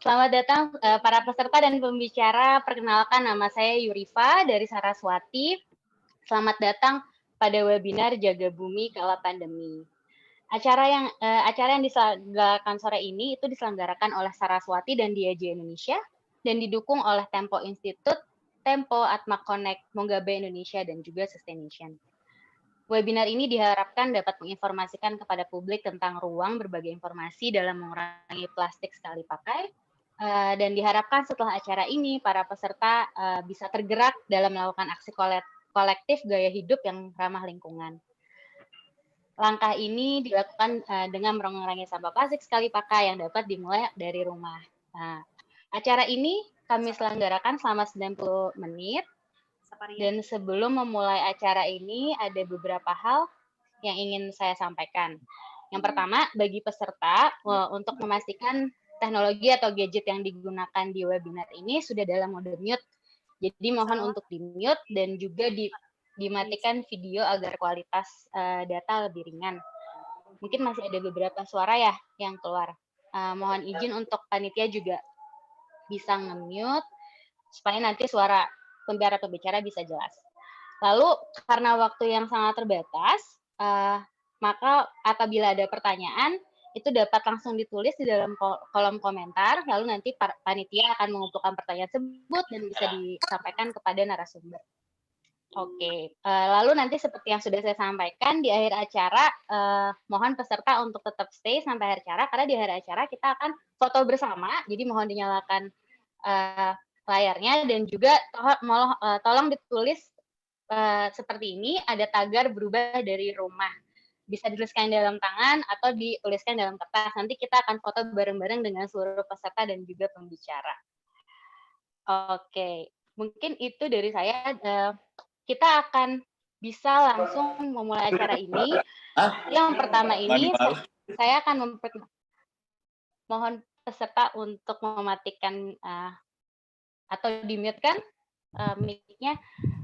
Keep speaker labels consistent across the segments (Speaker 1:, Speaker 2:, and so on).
Speaker 1: Selamat datang para peserta dan pembicara. Perkenalkan, nama saya Yurifa dari Saraswati. Selamat datang pada webinar Jaga Bumi Kala Pandemi. Acara yang diselenggarakan sore ini itu diselenggarakan oleh Saraswati dan Diageo Indonesia dan didukung oleh Tempo Institute, Tempo, Atma Connect, Mongabe Indonesia, dan juga Sustaination. Webinar ini diharapkan dapat menginformasikan kepada publik tentang ruang berbagi informasi dalam mengurangi plastik sekali pakai, dan diharapkan setelah acara ini, para peserta bisa tergerak dalam melakukan aksi kolektif gaya hidup yang ramah lingkungan. Langkah ini dilakukan dengan mengurangi sampah plastik sekali pakai yang dapat dimulai dari rumah. Nah, acara ini kami selenggarakan selama 90 menit. Dan sebelum memulai acara ini, ada beberapa hal yang ingin saya sampaikan. Yang pertama, bagi peserta, untuk memastikan teknologi atau gadget yang digunakan di webinar ini sudah dalam mode mute. Jadi mohon untuk di-mute dan juga dimatikan video agar kualitas data lebih ringan. Mungkin masih ada beberapa suara ya yang keluar. Mohon izin untuk panitia juga bisa nge-mute supaya nanti suara pembicara bisa jelas. Lalu karena waktu yang sangat terbatas, maka apabila ada pertanyaan, itu dapat langsung ditulis di dalam kolom komentar, lalu nanti panitia akan mengumpulkan pertanyaan tersebut dan bisa disampaikan kepada narasumber. Oke, lalu nanti seperti yang sudah saya sampaikan, di akhir acara, mohon peserta untuk tetap stay sampai akhir acara, karena di akhir acara kita akan foto bersama, jadi mohon dinyalakan layarnya, dan juga tolong ditulis seperti ini, ada tagar berubah dari rumah. Bisa dituliskan dalam tangan atau dituliskan dalam kertas. Nanti kita akan foto bareng-bareng dengan seluruh peserta dan juga pembicara. Oke, mungkin itu dari saya. Kita akan bisa langsung memulai acara ini. Yang pertama ini, saya akan mohon peserta untuk mematikan atau di-mute-kan mic-nya.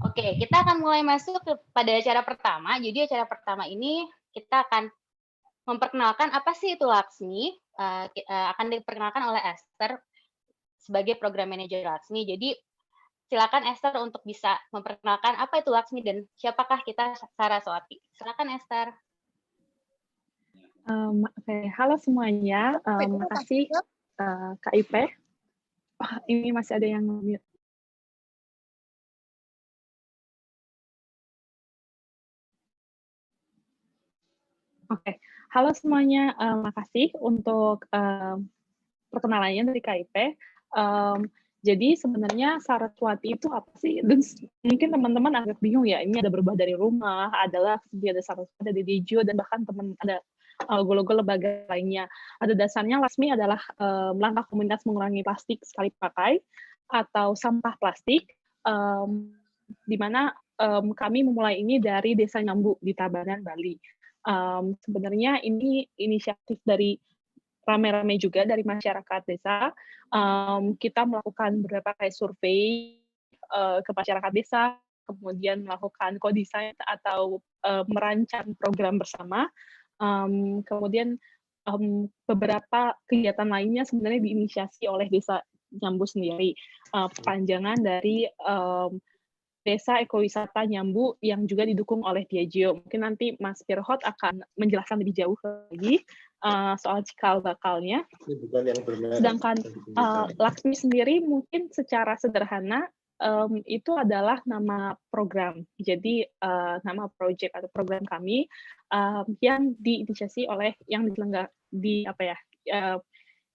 Speaker 1: Oke, kita akan mulai masuk pada acara pertama. Jadi acara pertama ini kita akan memperkenalkan apa sih itu Laksmi. Akan diperkenalkan oleh Esther sebagai program manager Laksmi. Jadi silakan Esther untuk bisa memperkenalkan apa itu Laksmi dan siapakah kita Saraswati. Silakan Esther.
Speaker 2: Oke, halo semuanya. Terima kasih Kak Ipe. Ini masih ada yang mute. Oke, halo semuanya. Makasih untuk perkenalannya dari KIP. Jadi sebenarnya Saraswati itu apa sih? Dan mungkin teman-teman agak bingung ya. Ini ada berubah dari rumah, adalah ada Saraswati, ada Diageo, dan bahkan ada logo-logo lembaga lainnya. Ada dasarnya Laksmi adalah langkah komunitas mengurangi plastik sekali pakai atau sampah plastik, di mana kami memulai ini dari Desa Nyambu di Tabanan, Bali. Sebenarnya ini inisiatif dari rame-rame juga dari masyarakat desa. Kita melakukan beberapa kayak survei ke masyarakat desa, kemudian melakukan co-design atau merancang program bersama. Kemudian beberapa kegiatan lainnya sebenarnya diinisiasi oleh Desa Nyambu sendiri. Perpanjangan dari Desa Ekowisata Nyambu yang juga didukung oleh Diageo. Mungkin nanti Mas Firhot akan menjelaskan lebih jauh lagi soal cikal bakalnya. Sedangkan Laksmi sendiri mungkin secara sederhana itu adalah nama program. Jadi nama project atau program kami yang diinisiasi oleh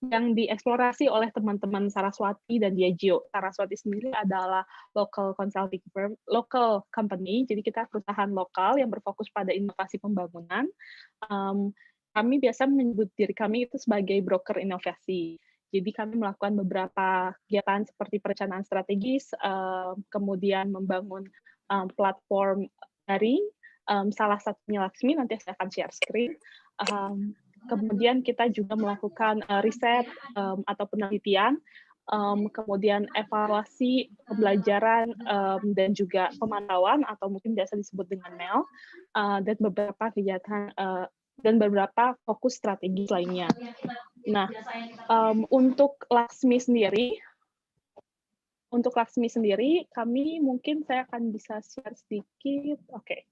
Speaker 2: yang dieksplorasi oleh teman-teman Saraswati dan Diageo. Saraswati sendiri adalah local consulting firm, local company, jadi kita perusahaan lokal yang berfokus pada inovasi pembangunan. Kami biasa menyebut diri kami itu sebagai broker inovasi. Jadi kami melakukan beberapa kegiatan seperti perencanaan strategis, kemudian membangun platform daring, salah satunya Laksmi, nanti saya akan share screen. Kemudian kita juga melakukan riset atau penelitian, kemudian evaluasi pembelajaran dan juga pemantauan atau mungkin biasa disebut dengan MEL, dan beberapa kegiatan dan beberapa fokus strategis lainnya. Nah, untuk Laksmi sendiri, kami mungkin saya akan bisa share sedikit. Oke.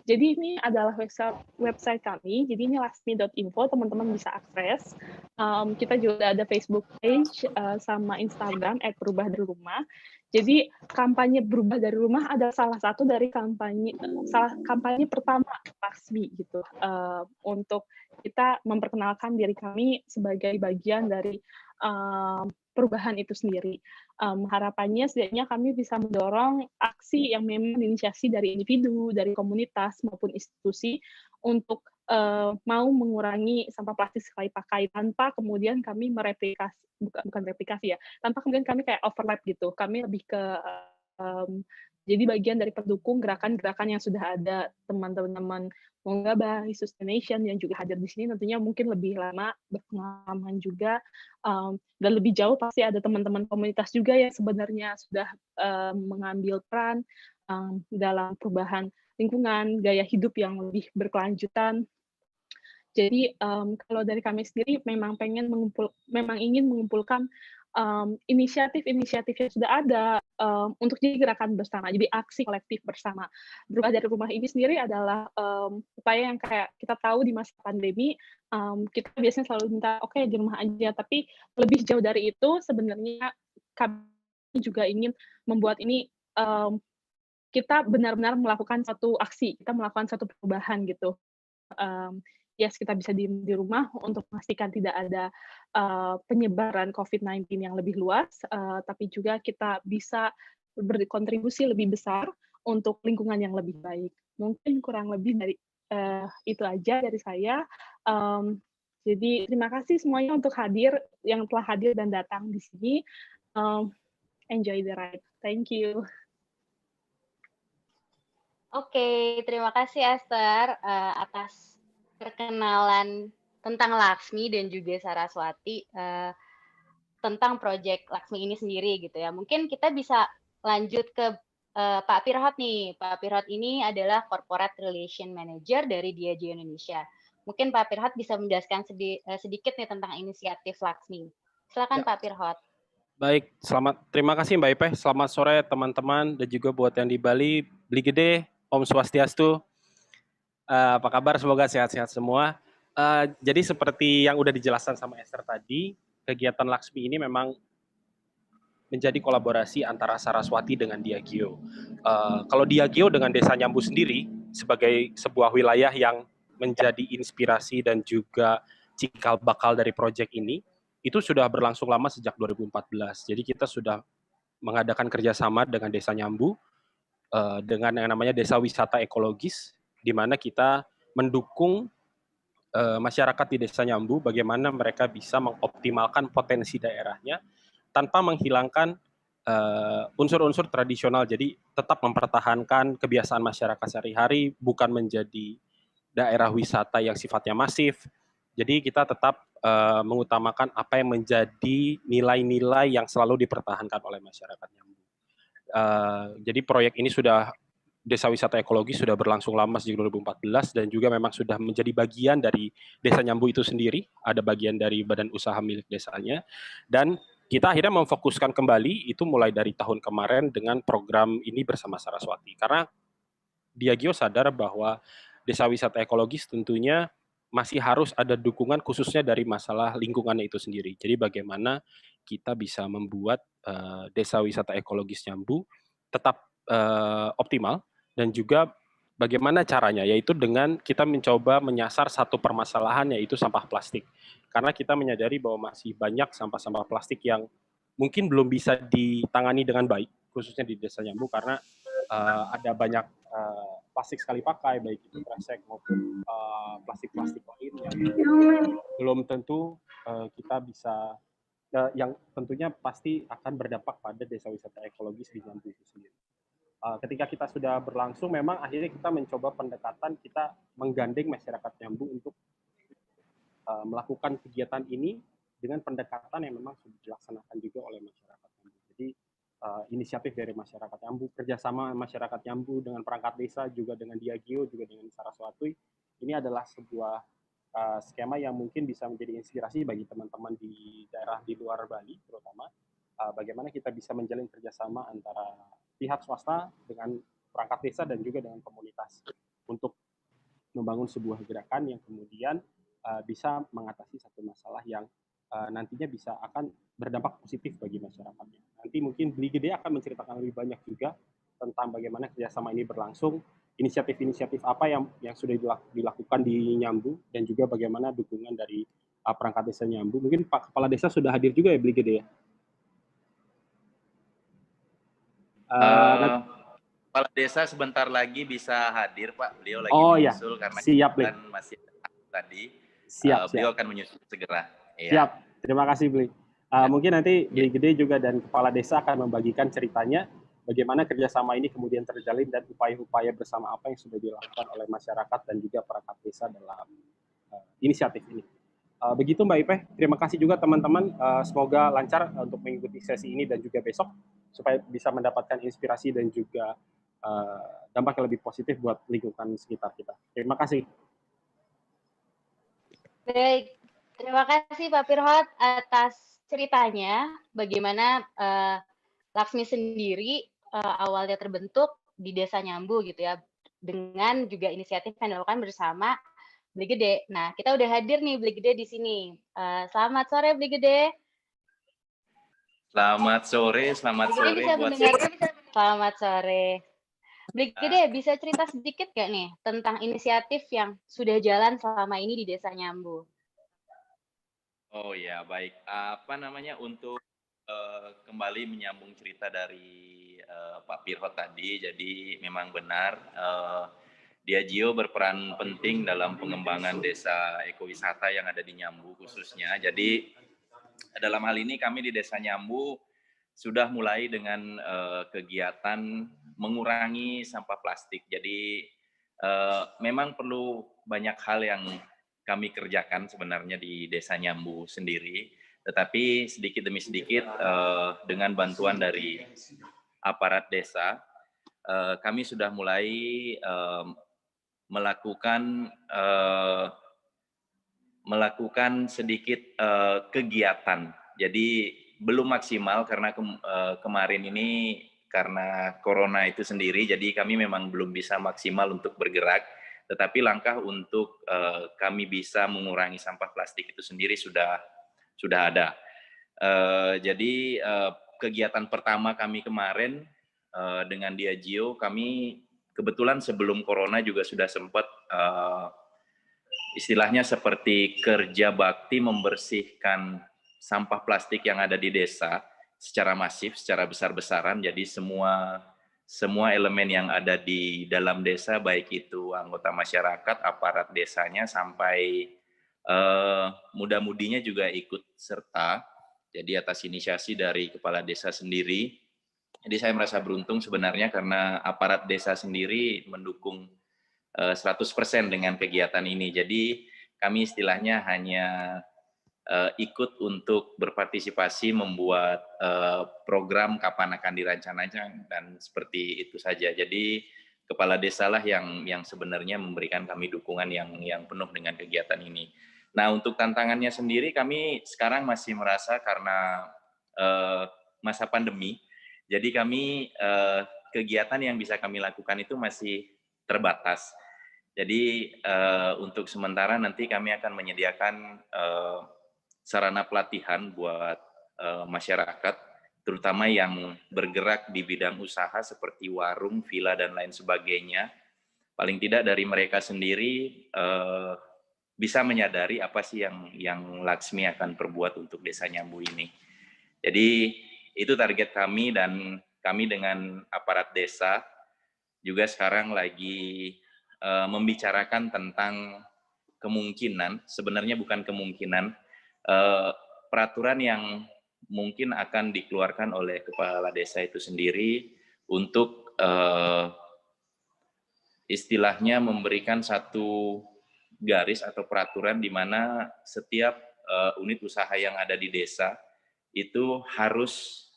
Speaker 2: Jadi ini adalah website kami. Jadi ini laksmi.info, teman-teman bisa akses. Kita juga ada Facebook page sama Instagram @berubah dari rumah. Jadi kampanye berubah dari rumah adalah salah satu dari kampanye pertama Laksmi gitu. Untuk kita memperkenalkan diri kami sebagai bagian dari perubahan itu sendiri. Harapannya setidaknya kami bisa mendorong aksi yang memang diinisiasi dari individu, dari komunitas maupun institusi untuk mau mengurangi sampah plastik sekali pakai tanpa kemudian kami bukan replikasi ya, tanpa kemudian kami kayak overlap gitu. Kami lebih ke jadi bagian dari pendukung gerakan-gerakan yang sudah ada teman-teman Mongabay, Sustain yang juga hadir di sini tentunya mungkin lebih lama berpengalaman juga, dan lebih jauh pasti ada teman-teman komunitas juga yang sebenarnya sudah mengambil peran dalam perubahan lingkungan, gaya hidup yang lebih berkelanjutan. Jadi kalau dari kami sendiri memang ingin mengumpulkan inisiatif-inisiatif yang sudah ada untuk jadi gerakan bersama, jadi aksi kolektif bersama. Berubah dari rumah ini sendiri adalah upaya yang kayak kita tahu di masa pandemi, kita biasanya selalu minta, oke di rumah aja, tapi lebih jauh dari itu sebenarnya kami juga ingin membuat ini kita benar-benar melakukan satu aksi, kita melakukan satu perubahan gitu. Yes, kita bisa di rumah untuk memastikan tidak ada penyebaran COVID-19 yang lebih luas, tapi juga kita bisa berkontribusi lebih besar untuk lingkungan yang lebih baik. Mungkin kurang lebih dari itu aja dari saya. Jadi terima kasih semuanya untuk yang telah hadir dan datang di sini. Enjoy the ride. Thank you.
Speaker 1: Oke, terima kasih Esther atas perkenalan tentang Laksmi dan juga Saraswati tentang proyek Laksmi ini sendiri gitu ya. Mungkin kita bisa lanjut ke Pak Firhot nih. Pak Firhot ini adalah Corporate Relation Manager dari Diageo Indonesia. Mungkin Pak Firhot bisa menjelaskan sedikit nih tentang inisiatif Laksmi. Silakan
Speaker 3: Ya.
Speaker 1: Pak Firhot.
Speaker 3: Baik, terima kasih Mbak Ipeh. Selamat sore teman-teman dan juga buat yang di Bali. Beli gede, Om Swastiastu. Apa kabar? Semoga sehat-sehat semua. Jadi seperti yang udah dijelaskan sama Esther tadi, kegiatan Laksmi ini memang menjadi kolaborasi antara Saraswati dengan Diageo. Kalau Diageo dengan Desa Nyambu sendiri sebagai sebuah wilayah yang menjadi inspirasi dan juga cikal bakal dari proyek ini, itu sudah berlangsung lama sejak 2014. Jadi kita sudah mengadakan kerjasama dengan Desa Nyambu, dengan yang namanya Desa Wisata Ekologis, di mana kita mendukung masyarakat di Desa Nyambu bagaimana mereka bisa mengoptimalkan potensi daerahnya tanpa menghilangkan unsur-unsur tradisional. Jadi tetap mempertahankan kebiasaan masyarakat sehari-hari, bukan menjadi daerah wisata yang sifatnya masif. Jadi kita tetap mengutamakan apa yang menjadi nilai-nilai yang selalu dipertahankan oleh masyarakat Nyambu. Jadi proyek ini Desa Wisata Ekologi sudah berlangsung lama sejak 2014 dan juga memang sudah menjadi bagian dari Desa Nyambu itu sendiri, ada bagian dari badan usaha milik desanya, dan kita akhirnya memfokuskan kembali itu mulai dari tahun kemarin dengan program ini bersama Saraswati. Karena Diageo sadar bahwa Desa Wisata Ekologis tentunya masih harus ada dukungan khususnya dari masalah lingkungannya itu sendiri. Jadi bagaimana kita bisa membuat Desa Wisata Ekologis Nyambu tetap optimal, dan juga bagaimana caranya, yaitu dengan kita mencoba menyasar satu permasalahan, yaitu sampah plastik. Karena kita menyadari bahwa masih banyak sampah-sampah plastik yang mungkin belum bisa ditangani dengan baik, khususnya di Desa Nyambu, karena ada banyak plastik sekali pakai, baik itu kresek maupun plastik-plastik lain yang belum tentu kita bisa, yang tentunya pasti akan berdampak pada Desa Wisata Ekologis di Nyambu itu sendiri. Ketika kita sudah berlangsung, memang akhirnya kita mencoba pendekatan, kita menggandeng masyarakat Nyambu untuk melakukan kegiatan ini dengan pendekatan yang memang sudah dilaksanakan juga oleh masyarakat Nyambu. Jadi inisiatif dari masyarakat Nyambu, kerjasama masyarakat Nyambu dengan perangkat desa, juga dengan Diageo, juga dengan Saraswati, ini adalah sebuah skema yang mungkin bisa menjadi inspirasi bagi teman-teman di daerah di luar Bali, terutama bagaimana kita bisa menjalin kerjasama antara pihak swasta dengan perangkat desa dan juga dengan komunitas untuk membangun sebuah gerakan yang kemudian bisa mengatasi satu masalah yang nantinya bisa akan berdampak positif bagi masyarakatnya. Nanti mungkin Beli Gede akan menceritakan lebih banyak juga tentang bagaimana kerjasama ini berlangsung, inisiatif-inisiatif apa yang sudah dilakukan di Nyambu, dan juga bagaimana dukungan dari perangkat desa Nyambu. Mungkin Pak Kepala Desa sudah hadir juga ya, Beli Gede ya?
Speaker 4: Kepala Desa sebentar lagi bisa hadir, Pak. Beliau lagi menyusul karena
Speaker 3: siap,
Speaker 4: kan masih tadi.
Speaker 3: Siap.
Speaker 4: Beliau akan menyusul segera.
Speaker 3: Siap, terima kasih Beli. Mungkin nanti Beli Gede juga dan Kepala Desa akan membagikan ceritanya bagaimana kerjasama ini kemudian terjalin dan upaya-upaya bersama apa yang sudah dilakukan oleh masyarakat dan juga perangkat desa dalam inisiatif ini. Begitu Mbak Ipeh, terima kasih juga teman-teman. Semoga lancar untuk mengikuti sesi ini dan juga besok, supaya bisa mendapatkan inspirasi dan juga dampak yang lebih positif buat lingkungan sekitar kita. Terima kasih.
Speaker 1: Baik, terima kasih Pak Firhot atas ceritanya, bagaimana Laksmi sendiri awalnya terbentuk di Desa Nyambu gitu ya, dengan juga inisiatif yang dilakukan bersama Beli Gede. Nah, kita udah hadir nih Beli Gede di sini. Selamat sore Beli Gede.
Speaker 4: Selamat sore buat
Speaker 1: Selamat sore. Beli Gede, bisa cerita sedikit gak nih tentang inisiatif yang sudah jalan selama ini di Desa Nyambu?
Speaker 4: Oh ya, baik. Untuk kembali menyambung cerita dari Pak Firhot tadi, jadi memang benar Diageo berperan penting dalam pengembangan desa ekowisata yang ada di Nyambu khususnya. Jadi dalam hal ini kami di Desa Nyambu sudah mulai dengan kegiatan mengurangi sampah plastik. Jadi memang perlu banyak hal yang kami kerjakan sebenarnya di Desa Nyambu sendiri, tetapi sedikit demi sedikit dengan bantuan dari aparat desa, kami sudah mulai melakukan sedikit kegiatan. Jadi belum maksimal karena kemarin ini karena corona itu sendiri, jadi kami memang belum bisa maksimal untuk bergerak. Tetapi langkah untuk kami bisa mengurangi sampah plastik itu sendiri sudah ada. Jadi kegiatan pertama kami kemarin dengan Diageo, kami kebetulan sebelum corona juga sudah sempat istilahnya seperti kerja bakti membersihkan sampah plastik yang ada di desa secara masif, secara besar-besaran. Jadi semua elemen yang ada di dalam desa, baik itu anggota masyarakat, aparat desanya, sampai muda-mudinya juga ikut serta. Jadi atas inisiasi dari kepala desa sendiri. Jadi saya merasa beruntung sebenarnya karena aparat desa sendiri mendukung 100% dengan kegiatan ini. Jadi kami istilahnya hanya ikut untuk berpartisipasi membuat program kapan akan direncanakan dan seperti itu saja. Jadi kepala desa lah yang sebenarnya memberikan kami dukungan yang penuh dengan kegiatan ini. Nah, untuk tantangannya sendiri kami sekarang masih merasa karena masa pandemi, jadi kami kegiatan yang bisa kami lakukan itu masih terbatas. Jadi untuk sementara nanti kami akan menyediakan sarana pelatihan buat masyarakat, terutama yang bergerak di bidang usaha seperti warung, villa, dan lain sebagainya. Paling tidak dari mereka sendiri bisa menyadari apa sih yang Laksmi akan perbuat untuk Desa Nyambu ini. Jadi itu target kami, dan kami dengan aparat desa juga sekarang lagi membicarakan tentang kemungkinan, sebenarnya bukan kemungkinan, peraturan yang mungkin akan dikeluarkan oleh kepala desa itu sendiri untuk istilahnya memberikan satu garis atau peraturan di mana setiap unit usaha yang ada di desa itu harus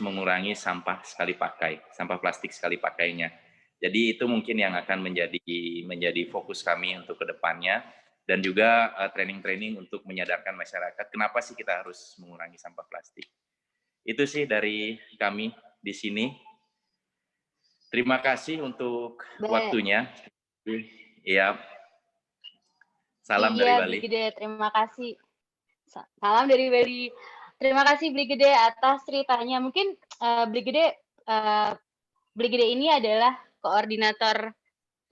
Speaker 4: mengurangi sampah sekali pakai, sampah plastik sekali pakainya. Jadi itu mungkin yang akan menjadi fokus kami untuk kedepannya. dan juga training-training untuk menyadarkan masyarakat kenapa sih kita harus mengurangi sampah plastik. Itu sih dari kami di sini. Terima kasih untuk waktunya. Iya. Salam dari Bali.
Speaker 1: Bli Gede, terima kasih. Salam dari Bali. Terima kasih Bli Gede atas ceritanya. Mungkin Bli Gede ini adalah koordinator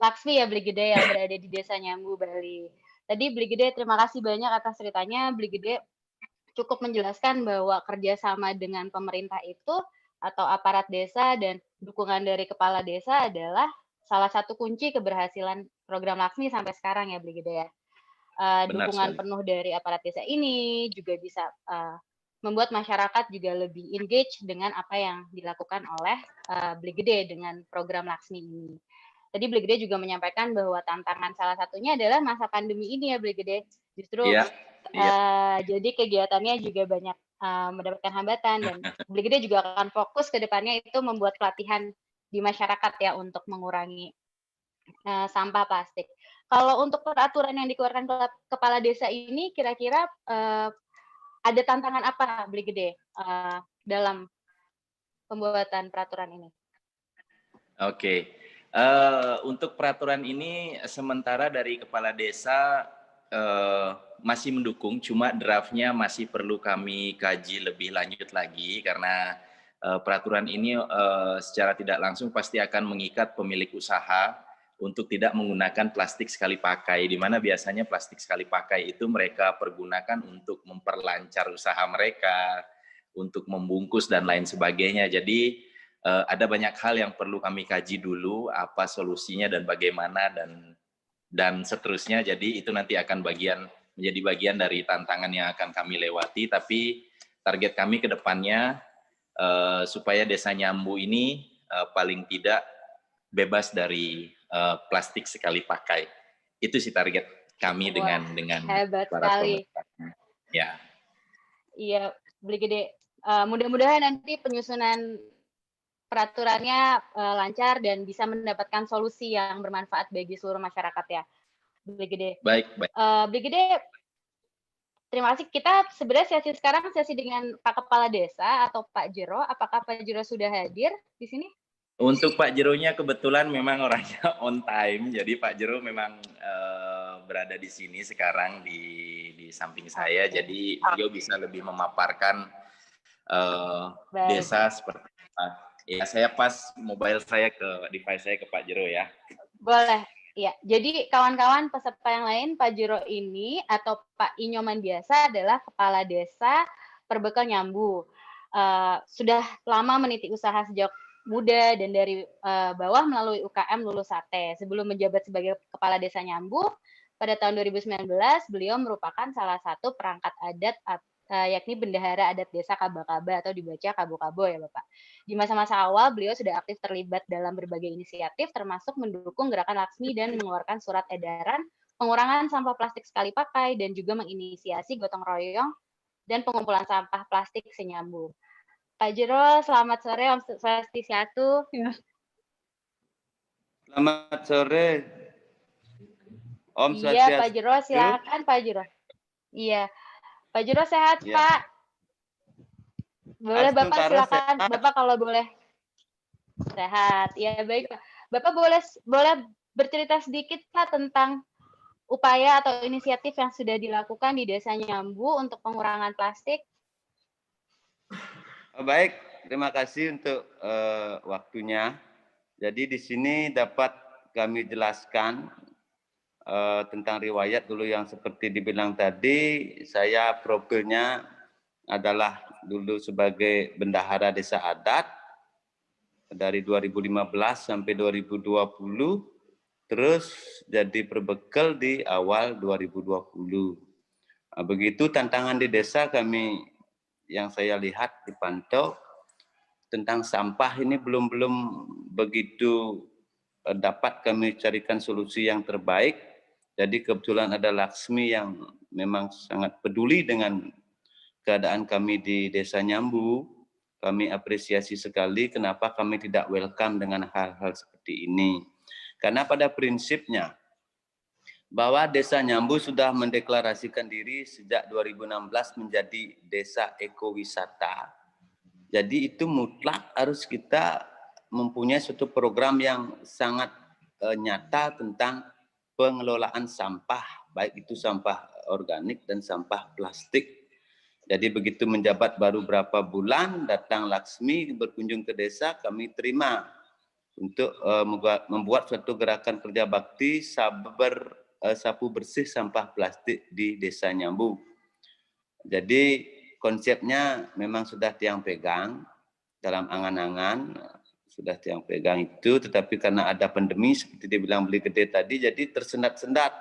Speaker 1: Laksmi ya Bli Gede yang berada di Desa Nyambu, Bali. Tadi Bli Gede terima kasih banyak atas ceritanya. Bli Gede cukup menjelaskan bahwa kerjasama dengan pemerintah itu atau aparat desa dan dukungan dari kepala desa adalah salah satu kunci keberhasilan program Laksmi sampai sekarang ya Bli Gede ya. Dukungan penuh dari aparat desa ini juga bisa membuat masyarakat juga lebih engage dengan apa yang dilakukan oleh Bli Gede dengan program Laksmi ini. Tadi Bli Gede juga menyampaikan bahwa tantangan salah satunya adalah masa pandemi ini ya Bli Gede. Justru jadi kegiatannya juga banyak mendapatkan hambatan dan Bli Gede juga akan fokus ke depannya itu membuat pelatihan di masyarakat ya untuk mengurangi sampah plastik. Kalau untuk peraturan yang dikeluarkan kepala desa ini kira-kira ada tantangan apa Bli Gede dalam pembuatan peraturan ini?
Speaker 4: Oke. Untuk peraturan ini sementara dari kepala desa masih mendukung, cuma draftnya masih perlu kami kaji lebih lanjut lagi karena peraturan ini secara tidak langsung pasti akan mengikat pemilik usaha untuk tidak menggunakan plastik sekali pakai, di mana biasanya plastik sekali pakai itu mereka pergunakan untuk memperlancar usaha mereka, untuk membungkus dan lain sebagainya. Jadi ada banyak hal yang perlu kami kaji dulu, apa solusinya dan bagaimana dan seterusnya. Jadi itu nanti akan menjadi bagian dari tantangan yang akan kami lewati. Tapi target kami ke depannya supaya Desa Nyambu ini paling tidak bebas dari plastik sekali pakai. Itu sih target kami dengan
Speaker 1: hebat
Speaker 4: para
Speaker 1: sekali.
Speaker 4: Ya.
Speaker 1: Iya, Bli Gede. Mudah-mudahan nanti penyusunan peraturannya lancar dan bisa mendapatkan solusi yang bermanfaat bagi seluruh masyarakat ya, Bli Gede.
Speaker 4: Baik.
Speaker 1: Bli Gede, terima kasih. Kita sebenarnya sesi dengan Pak Kepala Desa atau Pak Jero. Apakah Pak Jero sudah hadir di sini?
Speaker 4: Untuk Pak Jeronya kebetulan memang orangnya on time, jadi Pak Jero memang berada di sini sekarang di samping saya, jadi beliau bisa lebih memaparkan desa seperti apa. Ya, saya pas mobile saya ke device saya ke Pak Jero ya.
Speaker 1: Boleh. Ya, jadi kawan-kawan peserta yang lain, Pak Jero ini atau Pak Inyoman biasa adalah Kepala Desa Perbekal Nyambu. Sudah lama meniti usaha sejak muda dan dari bawah melalui UKM lulus sate. Sebelum menjabat sebagai Kepala Desa Nyambu, pada tahun 2019 beliau merupakan salah satu perangkat adat yakni Bendahara Adat Desa Kaba-Kaba atau dibaca Kabo-Kabo ya Bapak. Di masa-masa awal beliau sudah aktif terlibat dalam berbagai inisiatif termasuk mendukung gerakan Laksmi dan mengeluarkan surat edaran pengurangan sampah plastik sekali pakai dan juga menginisiasi gotong royong dan pengumpulan sampah plastik senyambu. Pak Jero, selamat sore, Om Swastiastu.
Speaker 5: Ya. Selamat sore, Om Swastiastu.
Speaker 1: Iya, Pak Jero, silakan Pak Jero. Iya, Pak Jero sehat, ya. Pak. Boleh Bapak silakan, sehat. Bapak kalau boleh sehat. Ya baik Pak. Bapak boleh bercerita sedikit Pak tentang upaya atau inisiatif yang sudah dilakukan di Desa Nyambu untuk pengurangan plastik.
Speaker 5: Baik, terima kasih untuk waktunya. Jadi di sini dapat kami jelaskan tentang riwayat dulu yang seperti dibilang tadi. Saya profilnya adalah dulu sebagai bendahara desa adat dari 2015 sampai 2020, terus jadi perbekal di awal 2020. Nah, begitu tantangan di desa kami yang saya lihat dipantau tentang sampah ini belum begitu dapat kami carikan solusi yang terbaik. Jadi kebetulan ada Laksmi yang memang sangat peduli dengan keadaan kami di Desa Nyambu. Kami apresiasi sekali kenapa kami tidak welcome dengan hal-hal seperti ini. Karena pada prinsipnya bahwa Desa Nyambu sudah mendeklarasikan diri sejak 2016 menjadi desa ekowisata. Jadi itu mutlak harus kita mempunyai suatu program yang sangat nyata tentang pengelolaan sampah, baik itu sampah organik dan sampah plastik. Jadi begitu menjabat baru berapa bulan, datang Laksmi berkunjung ke desa, kami terima untuk membuat suatu gerakan kerja bakti sapu bersih sampah plastik di Desa Nyambu. Jadi konsepnya memang sudah tiang pegang dalam angan-angan, sudah tiang pegang itu, tetapi karena ada pandemi seperti dibilang Beli Gede tadi, jadi tersendat-sendat.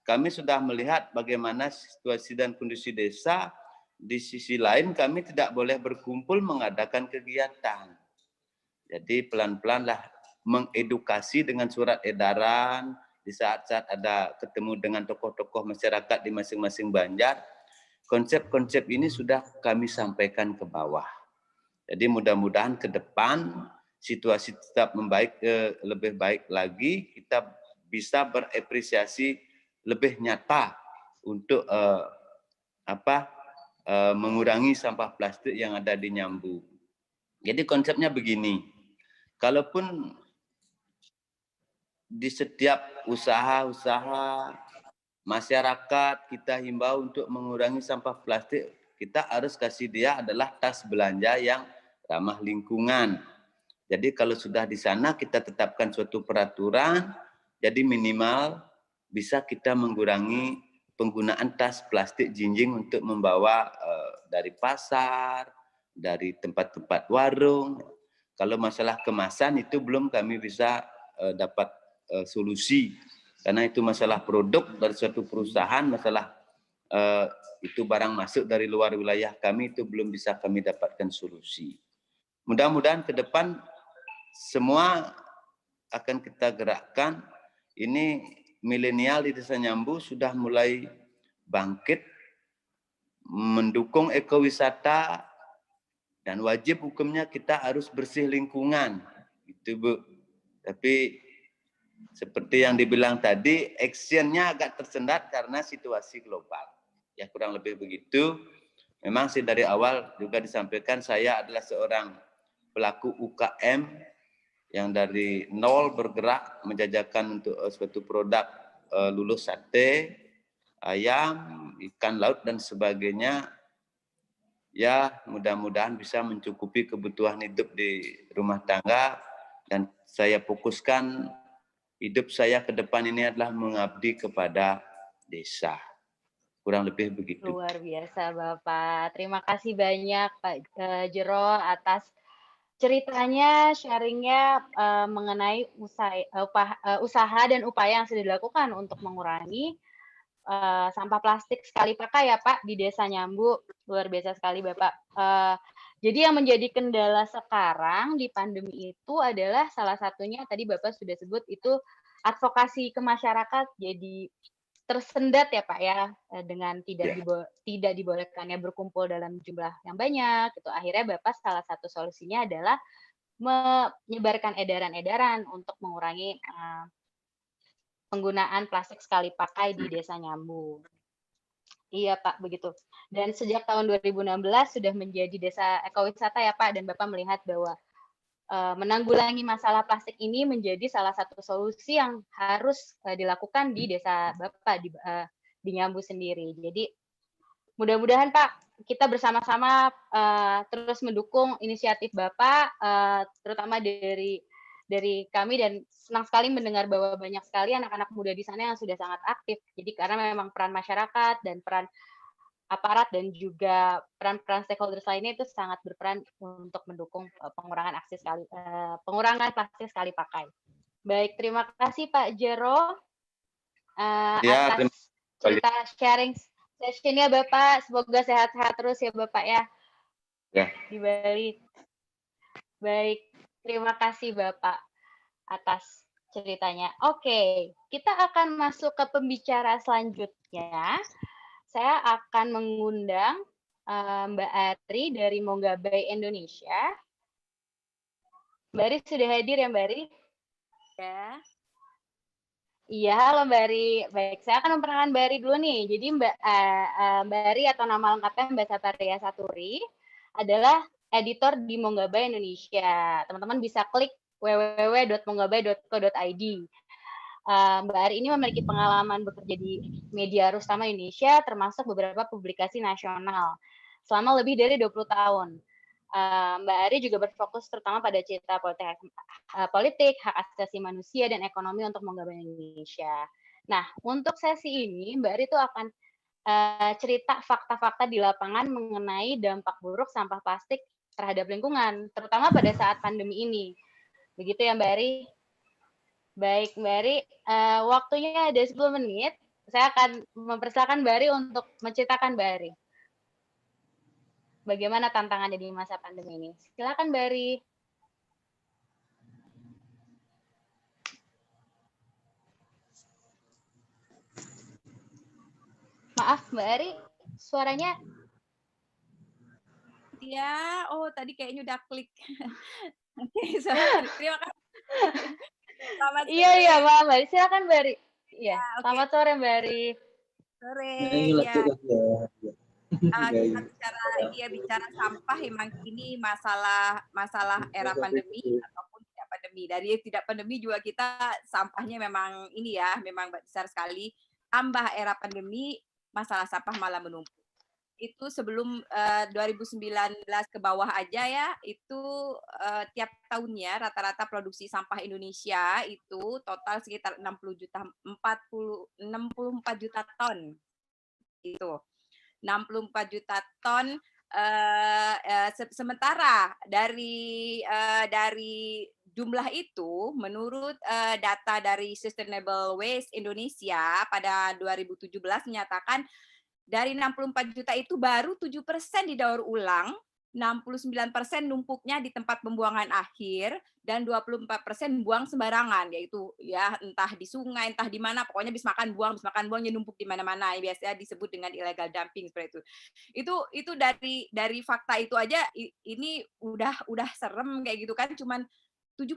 Speaker 5: Kami sudah melihat bagaimana situasi dan kondisi desa. Di sisi lain kami tidak boleh berkumpul mengadakan kegiatan. Jadi pelan-pelanlah mengedukasi dengan surat edaran, di saat-saat ada ketemu dengan tokoh-tokoh masyarakat di masing-masing banjar, konsep-konsep ini sudah kami sampaikan ke bawah. Jadi mudah-mudahan ke depan situasi tetap membaik, lebih baik lagi, kita bisa berapresiasi lebih nyata untuk mengurangi sampah plastik yang ada di Nyambu. Jadi konsepnya begini, kalaupun di setiap usaha-usaha masyarakat kita himbau untuk mengurangi sampah plastik, kita harus kasih dia adalah tas belanja yang ramah lingkungan. Jadi kalau sudah di sana kita tetapkan suatu peraturan, jadi minimal bisa kita mengurangi penggunaan tas plastik jinjing untuk membawa dari pasar, dari tempat-tempat warung. Kalau masalah kemasan itu belum kami bisa dapat solusi. Karena itu masalah produk dari suatu perusahaan, masalah itu barang masuk dari luar wilayah kami, itu belum bisa kami dapatkan solusi. Mudah-mudahan ke depan semua akan kita gerakkan. Ini milenial di Desa Nyambu sudah mulai bangkit, mendukung ekowisata, dan wajib hukumnya kita harus bersih lingkungan. Itu Bu. Tapi seperti yang dibilang tadi, actionnya agak tersendat karena situasi global. Ya kurang lebih begitu. Memang sih dari awal juga disampaikan saya adalah seorang pelaku UKM yang dari nol bergerak menjajakan untuk suatu produk lulus sate, ayam, ikan laut dan sebagainya. Ya mudah-mudahan bisa mencukupi kebutuhan hidup di rumah tangga, dan saya fokuskan hidup saya ke depan ini adalah mengabdi kepada desa. Kurang lebih begitu.
Speaker 1: Luar biasa Bapak. Terima kasih banyak Pak Jero atas ceritanya, sharingnya mengenai usaha dan upaya yang sudah dilakukan untuk mengurangi sampah plastik sekali pakai ya Pak di Desa Nyambu. Luar biasa sekali Bapak. Jadi yang menjadi kendala sekarang di pandemi itu adalah salah satunya tadi Bapak sudah sebut itu advokasi ke masyarakat jadi tersendat ya Pak ya, dengan tidak dibolehkannya berkumpul dalam jumlah yang banyak gitu. Akhirnya Bapak salah satu solusinya adalah menyebarkan edaran-edaran untuk mengurangi penggunaan plastik sekali pakai di Desa Nyambu. Iya Pak, begitu. Dan sejak tahun 2016 sudah menjadi desa ekowisata ya Pak, dan Bapak melihat bahwa menanggulangi masalah plastik ini menjadi salah satu solusi yang harus dilakukan di desa Bapak di Nyambu sendiri. Jadi mudah-mudahan Pak kita bersama-sama terus mendukung inisiatif Bapak, terutama dari kami, dan senang sekali mendengar bahwa banyak sekali anak-anak muda di sana yang sudah sangat aktif. Jadi karena memang peran masyarakat dan peran aparat dan juga peran-peran stakeholders lainnya itu sangat berperan untuk mendukung pengurangan plastik sekali pakai. Baik, terima kasih Pak Jero atas cerita sharing sessionnya Bapak. Semoga sehat-sehat terus ya Bapak ya. Di Bali. Baik, terima kasih Bapak atas ceritanya. Oke, kita akan masuk ke pembicara selanjutnya. Saya akan mengundang Mbak Ari dari Mongabai Indonesia. Mbak Ari sudah hadir ya Mbak Ari? Ya. Iya, halo Mbak Ari. Baik, saya akan memperkenalkan Mbak Ari dulu nih. Jadi Mbak Ari atau nama lengkapnya Mbak Sataria Saturi adalah editor di Monggabay Indonesia. Teman-teman bisa klik www.monggabay.co.id. Mbak Ari ini memiliki pengalaman bekerja di media arus utama Indonesia, termasuk beberapa publikasi nasional selama lebih dari 20 tahun. Mbak Ari juga berfokus terutama pada cerita politik, hak asasi manusia, dan ekonomi untuk Monggabay Indonesia. Nah, untuk sesi ini, Mbak Ari itu akan cerita fakta-fakta di lapangan mengenai dampak buruk sampah plastik terhadap lingkungan, terutama pada saat pandemi ini. Begitu ya, Mbak Ari? Baik, Mbak Ari, waktunya ada 10 menit. Saya akan mempersilakan Mbak Ari untuk menceritakan Mbak Ari. Bagaimana tantangannya di masa pandemi ini? Silakan, Mbak Ari. Maaf, Mbak Ari, suaranya.
Speaker 6: Ya, oh tadi kayaknya udah klik. Oke, terima kasih. Selamat sore.
Speaker 1: Iya, maaf, Mbak Ari. Silakan, Mbak Ari. Iya, selamat
Speaker 6: Oke.
Speaker 1: sore, Mbak Ari.
Speaker 6: Sore,
Speaker 7: ya.
Speaker 6: Kita bicara sampah, emang ini masalah era pandemi ataupun tidak pandemi. Dari tidak pandemi juga kita sampahnya memang ini ya, memang besar sekali. Tambah era pandemi, masalah sampah malah menumpuk. Itu sebelum 2019 ke bawah aja ya, itu tiap tahunnya rata-rata produksi sampah Indonesia itu total sekitar 64 juta ton. Itu 64 juta ton. Sementara dari jumlah itu, menurut data dari Sustainable Waste Indonesia pada 2017 menyatakan dari 64 juta itu baru 7% didaur ulang, 69% numpuknya di tempat pembuangan akhir, dan 24% buang sembarangan, yaitu ya entah di sungai, entah di mana, pokoknya habis makan buang ya numpuk di mana-mana, yang biasanya disebut dengan illegal dumping seperti itu. Itu dari fakta itu aja ini udah serem kayak gitu kan, cuman 7%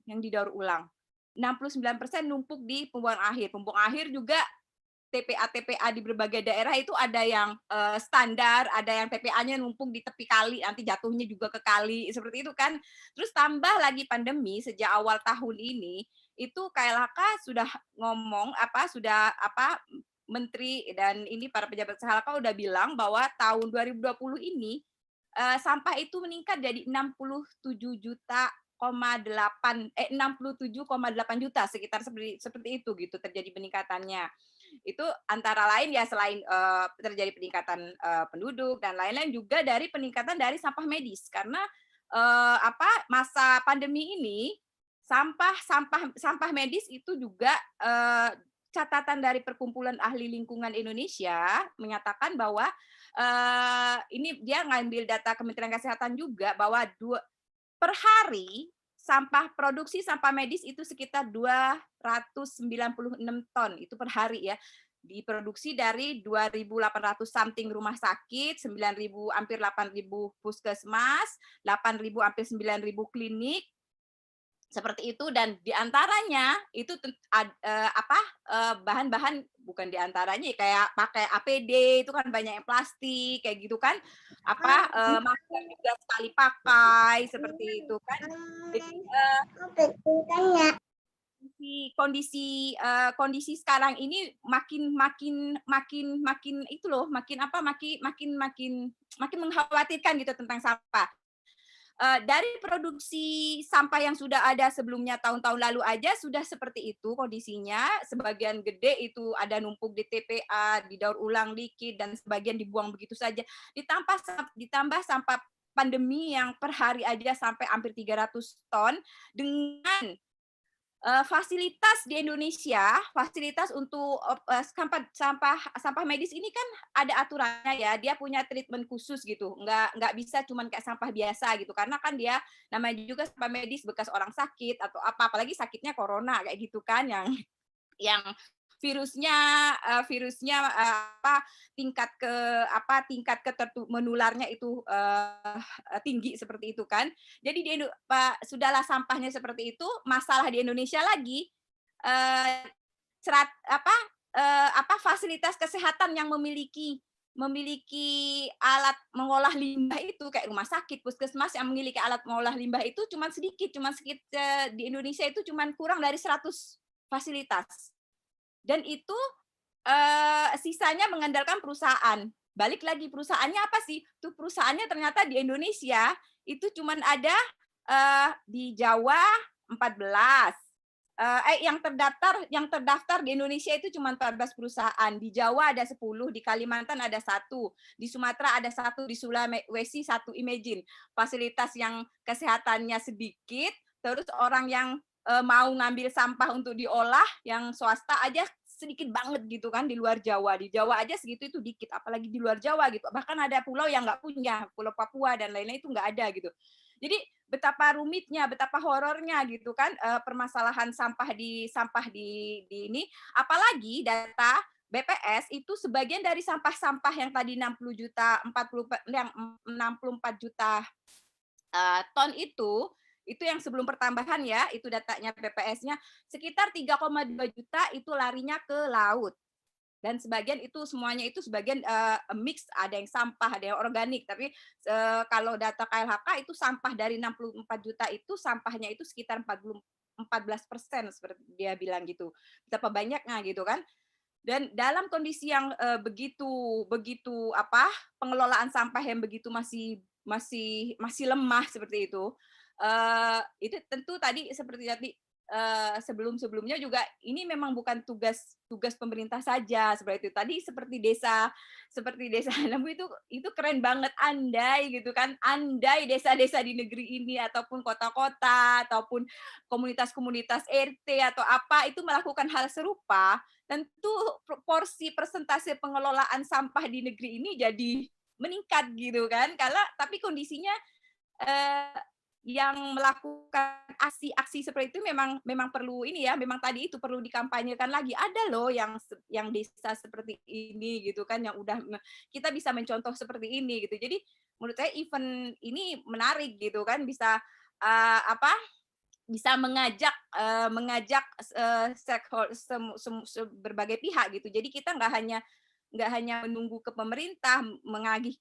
Speaker 6: yang didaur ulang. 69% numpuk di pembuangan akhir. Pembuangan akhir juga TPA di berbagai daerah itu ada yang standar, ada yang TPA-nya numpuk di tepi kali, nanti jatuhnya juga ke kali, seperti itu kan. Terus tambah lagi pandemi sejak awal tahun ini, itu KLHK sudah ngomong Menteri dan ini para pejabat KLHK udah bilang bahwa tahun 2020 ini sampah itu meningkat jadi 67,8 juta, sekitar seperti itu gitu terjadi peningkatannya. Itu antara lain ya selain terjadi peningkatan penduduk dan lain-lain juga dari peningkatan dari sampah medis, karena masa pandemi ini sampah medis itu juga catatan dari Perkumpulan Ahli Lingkungan Indonesia menyatakan bahwa ini dia ngambil data Kementerian Kesehatan juga bahwa per hari produksi sampah medis itu sekitar 296 ton itu per hari ya, diproduksi dari 2.800 something rumah sakit, 9.000 hampir 8.000 puskesmas, 8.000 hampir 9.000 klinik, seperti itu. Dan diantaranya itu bahan-bahan bukan diantaranya kayak pakai APD itu kan banyak yang plastik kayak gitu kan, masker juga sekali pakai seperti itu kan. Jadi, kondisi sekarang ini makin itu loh, makin mengkhawatirkan gitu tentang sampah. Dari produksi sampah yang sudah ada sebelumnya tahun-tahun lalu aja sudah seperti itu kondisinya, sebagian gede itu ada numpuk di TPA, didaur ulang dikit, dan sebagian dibuang begitu saja. Ditambah sampah pandemi yang per hari aja sampai hampir 300 ton, dengan fasilitas di Indonesia, fasilitas untuk sampah medis ini kan ada aturannya ya, dia punya treatment khusus gitu, nggak bisa cuman kayak sampah biasa gitu, karena kan dia namanya juga sampah medis bekas orang sakit atau apalagi sakitnya corona kayak gitu kan, yang virusnya tingkat menularnya itu tinggi seperti itu kan. Jadi sudahlah sampahnya seperti itu, masalah di Indonesia lagi fasilitas kesehatan yang memiliki alat mengolah limbah itu kayak rumah sakit, puskesmas yang memiliki alat mengolah limbah itu cuma sedikit di Indonesia itu cuma kurang dari 100 fasilitas. Dan itu sisanya mengandalkan perusahaan. Balik lagi perusahaannya apa sih? Tuh perusahaannya ternyata di Indonesia itu cuma ada di Jawa 14. Yang terdaftar di Indonesia itu cuma 14 perusahaan. Di Jawa ada 10, di Kalimantan ada 1, di Sumatera ada 1, di Sulawesi 1. Imagine fasilitas yang kesehatannya sedikit, terus orang yang mau ngambil sampah untuk diolah yang swasta aja sedikit banget gitu kan di luar Jawa. Di Jawa aja segitu itu dikit, apalagi di luar Jawa gitu. Bahkan ada pulau yang nggak punya, Pulau Papua dan lain-lain itu nggak ada gitu. Jadi betapa rumitnya, betapa horornya gitu kan permasalahan sampah di ini. Apalagi data BPS itu sebagian dari sampah-sampah yang tadi 60 juta, 64 juta ton itu yang sebelum pertambahan ya, itu datanya BPS-nya, sekitar 3,2 juta itu larinya ke laut. Dan sebagian itu semuanya itu sebagian mix, ada yang sampah, ada yang organik. Tapi kalau data KLHK itu sampah dari 64 juta itu sampahnya itu sekitar 14% seperti dia bilang gitu. Betapa banyaknya gitu kan. Dan dalam kondisi yang begitu pengelolaan sampah yang begitu masih lemah seperti itu tentu tadi seperti tadi sebelumnya juga ini memang bukan tugas pemerintah saja seperti itu. Tadi seperti desa Lembu itu keren banget, andai gitu kan, andai desa-desa di negeri ini ataupun kota-kota ataupun komunitas-komunitas RT atau apa itu melakukan hal serupa, tentu porsi persentase pengelolaan sampah di negeri ini jadi meningkat gitu kan. Tapi kondisinya yang melakukan aksi-aksi seperti itu memang perlu ini ya, memang tadi itu perlu dikampanyekan lagi. Ada loh yang desa seperti ini gitu kan, yang udah kita bisa mencontoh seperti ini gitu. Jadi menurut saya event ini menarik gitu kan, bisa bisa mengajak berbagai pihak gitu. Jadi kita nggak hanya menunggu ke pemerintah mengagih.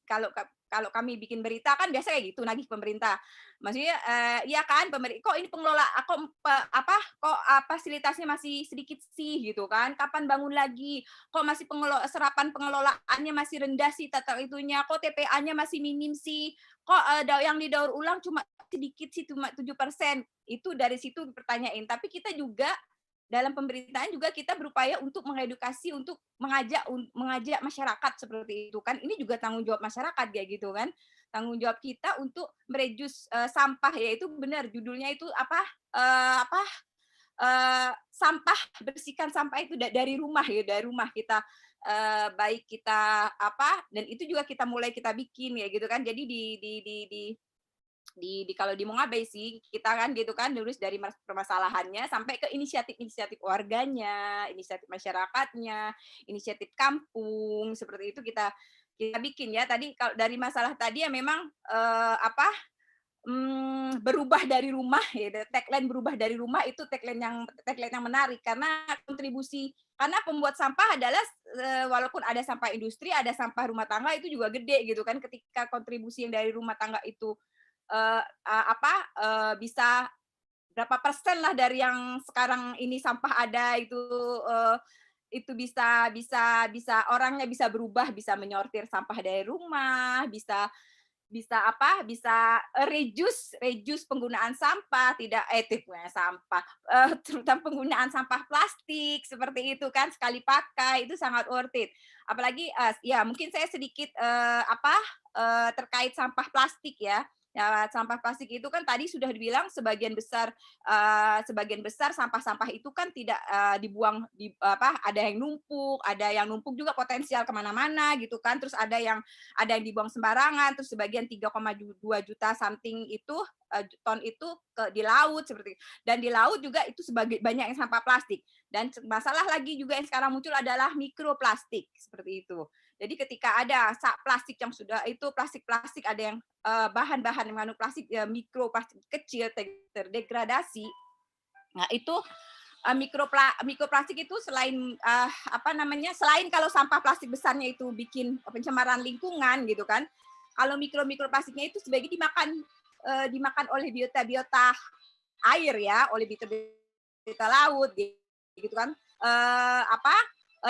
Speaker 6: Kalau kami bikin berita kan biasa kayak gitu, nagih pemerintah. Maksudnya ya kan kok ini fasilitasnya masih sedikit sih gitu kan. Kapan bangun lagi? Kok masih serapan pengelolaannya masih rendah sih tata itunya. Kok TPA-nya masih minim sih? Kok yang didaur ulang cuma sedikit sih, cuma 7%. Itu dari situ dipertanyain. Tapi kita juga dalam pemerintahan juga kita berupaya untuk mengedukasi, untuk mengajak masyarakat seperti itu kan. Ini juga tanggung jawab masyarakat kayak gitu kan. Tanggung jawab kita untuk mereduce sampah, yaitu benar judulnya itu sampah, bersihkan sampah itu dari rumah ya, dari rumah kita baik kita dan itu juga kita bikin ya gitu kan. Jadi kalau di Mongabe sih kita kan gitu kan lurus dari permasalahannya sampai ke inisiatif warganya, inisiatif masyarakatnya, inisiatif kampung, seperti itu kita bikin ya. Tadi kalau dari masalah tadi ya memang berubah dari rumah ya, tagline berubah dari rumah itu tagline yang menarik karena kontribusi, karena pembuat sampah adalah walaupun ada sampah industri, ada sampah rumah tangga itu juga gede gitu kan. Ketika kontribusi yang dari rumah tangga itu bisa berapa persen lah dari yang sekarang ini sampah ada itu bisa orangnya bisa berubah, bisa menyortir sampah dari rumah, bisa reduce penggunaan sampah, terutama penggunaan sampah plastik seperti itu kan, sekali pakai itu sangat worth it. Apalagi ya mungkin saya sedikit terkait sampah plastik ya. Ya, sampah plastik itu kan tadi sudah dibilang sebagian besar sampah-sampah itu kan tidak dibuang ada yang numpuk juga potensial kemana-mana gitu kan, terus ada yang dibuang sembarangan, terus sebagian 3,2 juta something itu ton itu di laut seperti, dan di laut juga itu banyak yang sampah plastik. Dan masalah lagi juga yang sekarang muncul adalah mikroplastik seperti itu. Jadi ketika ada plastik yang sudah itu plastik ada yang bahan-bahan mengandung plastik mikroplastik kecil terdegradasi, nah itu mikroplastik itu selain selain kalau sampah plastik besarnya itu bikin pencemaran lingkungan gitu kan, kalau mikroplastiknya itu sebagai dimakan oleh biota air ya, oleh biota laut gitu kan,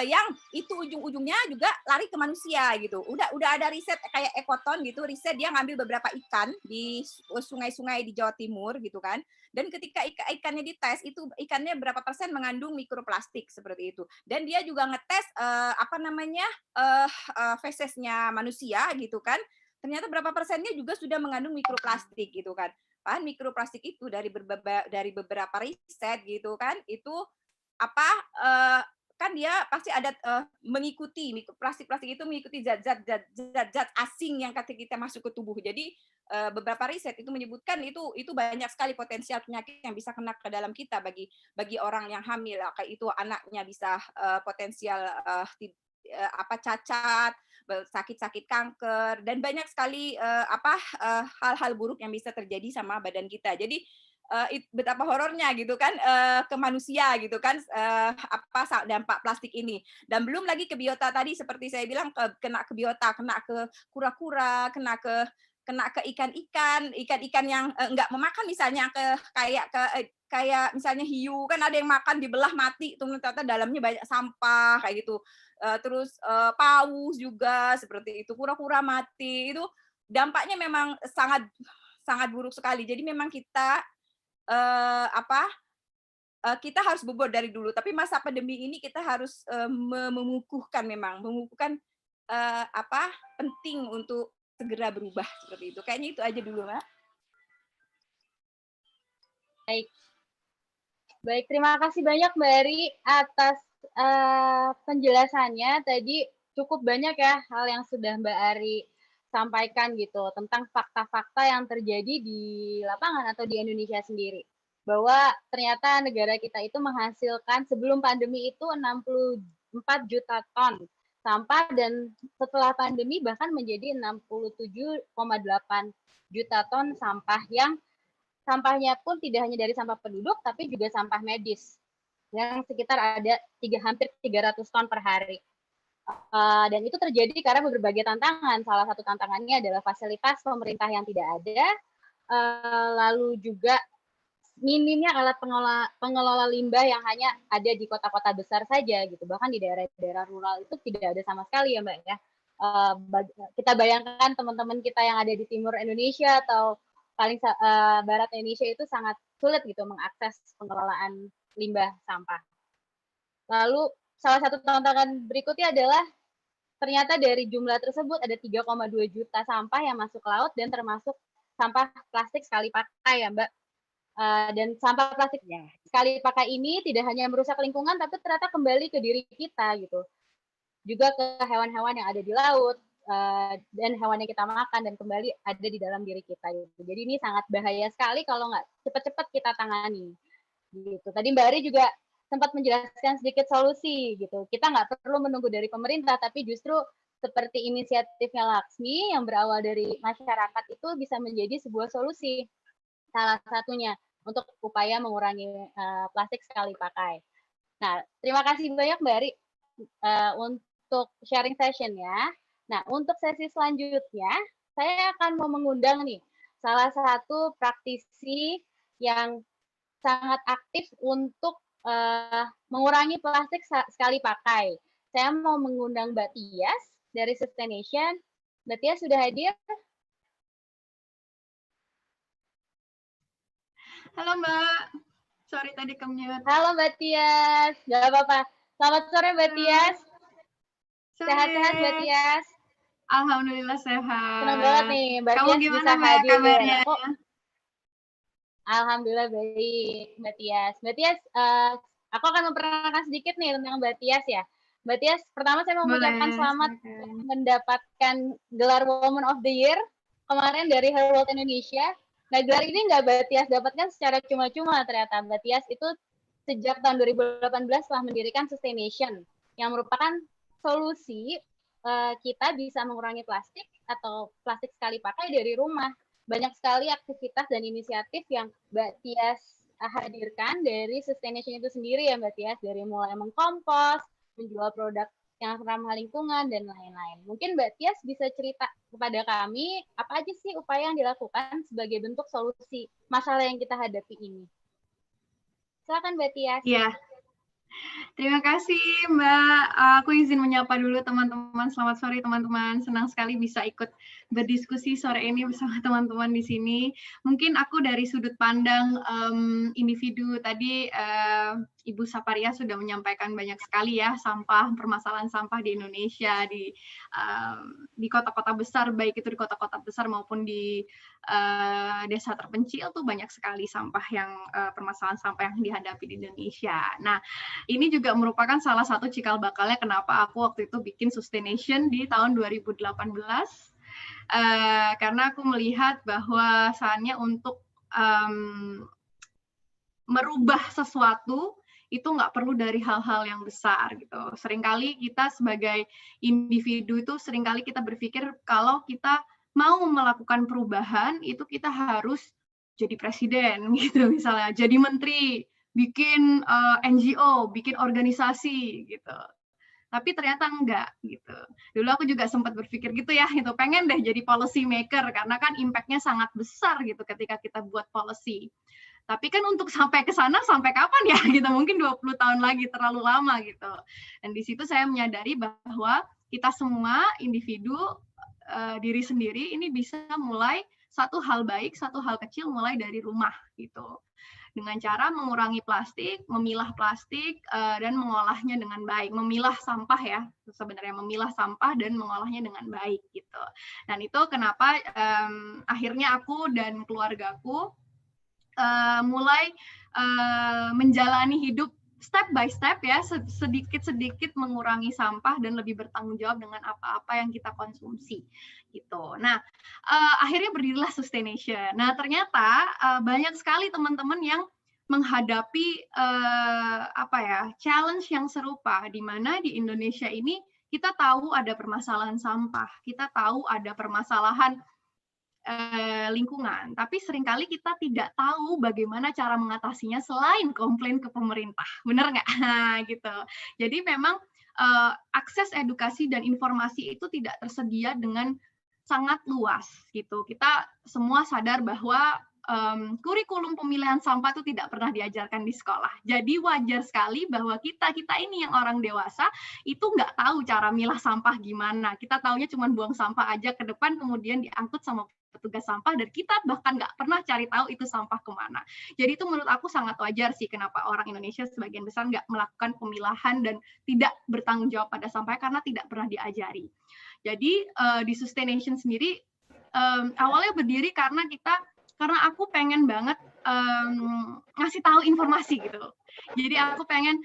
Speaker 6: yang itu ujung-ujungnya juga lari ke manusia gitu. Udah ada riset kayak Ekoton gitu, riset dia ngambil beberapa ikan di sungai-sungai di Jawa Timur gitu kan. Dan ketika ikannya dites, itu ikannya berapa persen mengandung mikroplastik seperti itu. Dan dia juga ngetes fesesnya manusia gitu kan. Ternyata berapa persennya juga sudah mengandung mikroplastik gitu kan. Bahkan mikroplastik itu dari beberapa riset gitu kan, itu kan dia pasti ada mengikuti plastik itu mengikuti zat asing yang kita masuk ke tubuh. Jadi beberapa riset itu menyebutkan itu banyak sekali potensial penyakit yang bisa kena ke dalam kita bagi orang yang hamil, kayak itu anaknya bisa potensial cacat, sakit kanker, dan banyak sekali hal-hal buruk yang bisa terjadi sama badan kita. Jadi betapa horornya gitu kan ke manusia gitu kan dampak plastik ini. Dan belum lagi ke biota tadi seperti saya bilang, kena ke biota, kena ke kura-kura, kena ke ikan-ikan yang enggak memakan, misalnya kayak misalnya hiu kan, ada yang makan dibelah mati, ternyata dalamnya banyak sampah kayak gitu. Terus paus juga seperti itu, kura-kura mati, itu dampaknya memang sangat sangat buruk sekali. Jadi memang kita kita harus bobot dari dulu, tapi masa pandemi ini kita harus mengukuhkan penting untuk segera berubah seperti itu. Kayaknya itu aja dulu, Mbak.
Speaker 1: Baik, terima kasih banyak Mbak Ari atas penjelasannya. Tadi cukup banyak ya hal yang sudah Mbak Ari sampaikan gitu tentang fakta-fakta yang terjadi di lapangan atau di Indonesia sendiri. Bahwa ternyata negara kita itu menghasilkan sebelum pandemi itu 64 juta ton sampah, dan setelah pandemi bahkan menjadi 67,8 juta ton sampah, yang sampahnya pun tidak hanya dari sampah penduduk tapi juga sampah medis yang sekitar ada hampir 300 ton per hari. Dan itu terjadi karena berbagai tantangan. Salah satu tantangannya adalah fasilitas pemerintah yang tidak ada, lalu juga minimnya alat pengelola limbah yang hanya ada di kota-kota besar saja gitu. Bahkan di daerah-daerah rural itu tidak ada sama sekali ya Mbak ya. Kita bayangkan teman-teman kita yang ada di timur Indonesia atau paling barat Indonesia itu sangat sulit gitu mengakses pengelolaan limbah sampah. Lalu salah satu tantangan berikutnya adalah ternyata dari jumlah tersebut ada 3,2 juta sampah yang masuk ke laut, dan termasuk sampah plastik sekali pakai ya Mbak. Dan sampah plastik sekali pakai ini tidak hanya merusak lingkungan, tapi ternyata kembali ke diri kita gitu. Juga ke hewan-hewan yang ada di laut, dan hewan yang kita makan, dan kembali ada di dalam diri kita gitu. Jadi ini sangat bahaya sekali kalau nggak cepat-cepat kita tangani. Gitu. Tadi Mbak Ari juga sempat menjelaskan sedikit solusi gitu. Kita nggak perlu menunggu dari pemerintah, tapi justru seperti inisiatifnya Laksmi yang berawal dari masyarakat itu bisa menjadi sebuah solusi. Salah satunya untuk upaya mengurangi plastik sekali pakai. Nah, terima kasih banyak Mbak Ari untuk sharing session ya. Nah, untuk sesi selanjutnya, saya akan mau mengundang nih salah satu praktisi yang sangat aktif untuk mengurangi plastik sekali pakai. Saya mau mengundang Mbak Tias dari Sustaination. Mbak Tias sudah hadir?
Speaker 7: Halo Mbak, sorry tadi ke-mute.
Speaker 1: Halo Mbak Tias, nggak apa-apa. Selamat sore Mbak Tias. Sehat-sehat Mbak Tias?
Speaker 7: Alhamdulillah sehat.
Speaker 1: Senang banget nih Mbak
Speaker 7: Kamu
Speaker 1: Tias
Speaker 7: gimana,
Speaker 1: bisa
Speaker 7: Mbak,
Speaker 1: hadir.
Speaker 7: kabarnya?
Speaker 1: Alhamdulillah baik Mbak Tias. Mbak Tias, aku akan memperkenalkan sedikit nih tentang Mbak Tias ya. Mbak Tias, pertama saya mau mengucapkan selamat mendapatkan gelar Woman of the Year kemarin dari Her World Indonesia. Nah, gelar ini nggak Mbak Tias dapatkan secara cuma-cuma ternyata. Mbak Tias itu sejak tahun 2018 telah mendirikan Sustaination, yang merupakan solusi kita bisa mengurangi plastik atau plastik sekali pakai dari rumah. Banyak sekali aktivitas dan inisiatif yang Mbak Tias hadirkan dari Sustaination itu sendiri ya Mbak Tias, dari mulai mengkompos, menjual produk yang ramah lingkungan, dan lain-lain. Mungkin Mbak Tias bisa cerita kepada kami, apa aja sih upaya yang dilakukan sebagai bentuk solusi masalah yang kita hadapi ini. Silakan Mbak Tias.
Speaker 7: Iya. Terima kasih Mbak. Aku izin menyapa dulu teman-teman. Selamat sore teman-teman. Senang sekali bisa ikut berdiskusi sore ini bersama teman-teman di sini. Mungkin aku dari sudut pandang individu tadi Ibu Saparia sudah menyampaikan banyak sekali ya permasalahan sampah di Indonesia, di kota-kota besar, baik itu di kota-kota besar maupun di desa terpencil tuh banyak sekali permasalahan sampah yang dihadapi di Indonesia. Nah, ini juga merupakan salah satu cikal bakalnya kenapa aku waktu itu bikin Sustaination di tahun 2018. Karena aku melihat bahwa saatnya untuk merubah sesuatu itu nggak perlu dari hal-hal yang besar gitu. Seringkali kita sebagai individu itu seringkali kita berpikir kalau kita mau melakukan perubahan itu kita harus jadi presiden gitu misalnya, jadi menteri, bikin NGO, bikin organisasi gitu. Tapi ternyata enggak gitu. Dulu aku juga sempat berpikir gitu ya, gitu pengen deh jadi policy maker karena kan impact-nya sangat besar gitu ketika kita buat policy. Tapi kan untuk sampai ke sana sampai kapan ya? Gitu mungkin 20 tahun lagi terlalu lama gitu. Dan di situ saya menyadari bahwa kita semua individu diri sendiri ini bisa mulai satu hal baik, satu hal kecil mulai dari rumah gitu. Dengan cara mengurangi plastik, memilah plastik, dan mengolahnya dengan baik. Memilah sampah ya, sebenarnya memilah sampah dan mengolahnya dengan baik gitu. Dan itu kenapa akhirnya aku dan keluargaku mulai menjalani hidup step by step ya, sedikit-sedikit mengurangi sampah dan lebih bertanggung jawab dengan apa-apa yang kita konsumsi gitu. Nah, akhirnya berdirilah Sustaination. Nah, ternyata banyak sekali teman-teman yang menghadapi challenge yang serupa, di mana di Indonesia ini kita tahu ada permasalahan sampah, kita tahu ada permasalahan lingkungan, tapi seringkali kita tidak tahu bagaimana cara mengatasinya selain komplain ke pemerintah, benar nggak? Nah, gitu. Jadi memang akses edukasi dan informasi itu tidak tersedia dengan sangat luas, gitu. Kita semua sadar bahwa kurikulum pemilihan sampah itu tidak pernah diajarkan di sekolah. Jadi wajar sekali bahwa kita ini yang orang dewasa itu nggak tahu cara milah sampah gimana. Kita taunya cuma buang sampah aja ke depan, kemudian diangkut sama petugas sampah, dan kita bahkan nggak pernah cari tahu itu sampah kemana. Jadi itu menurut aku sangat wajar sih kenapa orang Indonesia sebagian besar nggak melakukan pemilahan dan tidak bertanggung jawab pada sampah karena tidak pernah diajari. Jadi di Sustaination sendiri awalnya berdiri karena aku pengen banget ngasih tahu informasi gitu. Jadi aku pengen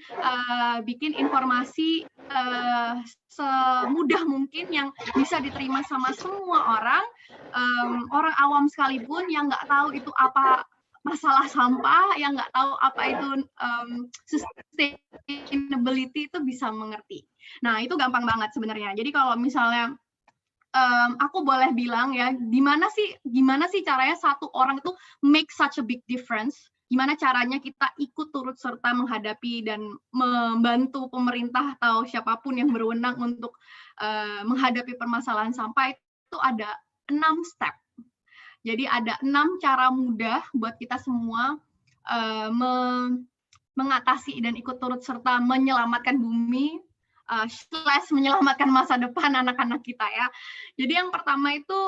Speaker 7: bikin informasi semudah mungkin yang bisa diterima sama semua orang, orang awam sekalipun yang nggak tahu itu apa masalah sampah, yang nggak tahu apa itu sustainability itu bisa mengerti. Nah, itu gampang banget sebenarnya. Jadi kalau misalnya aku boleh bilang ya, gimana sih caranya satu orang itu make such a big difference? Gimana caranya kita ikut turut serta menghadapi dan membantu pemerintah atau siapapun yang berwenang untuk menghadapi permasalahan sampah, itu ada 6 step. Jadi ada 6 cara mudah buat kita semua mengatasi dan ikut turut serta menyelamatkan bumi, menyelamatkan masa depan anak-anak kita ya. Jadi yang pertama itu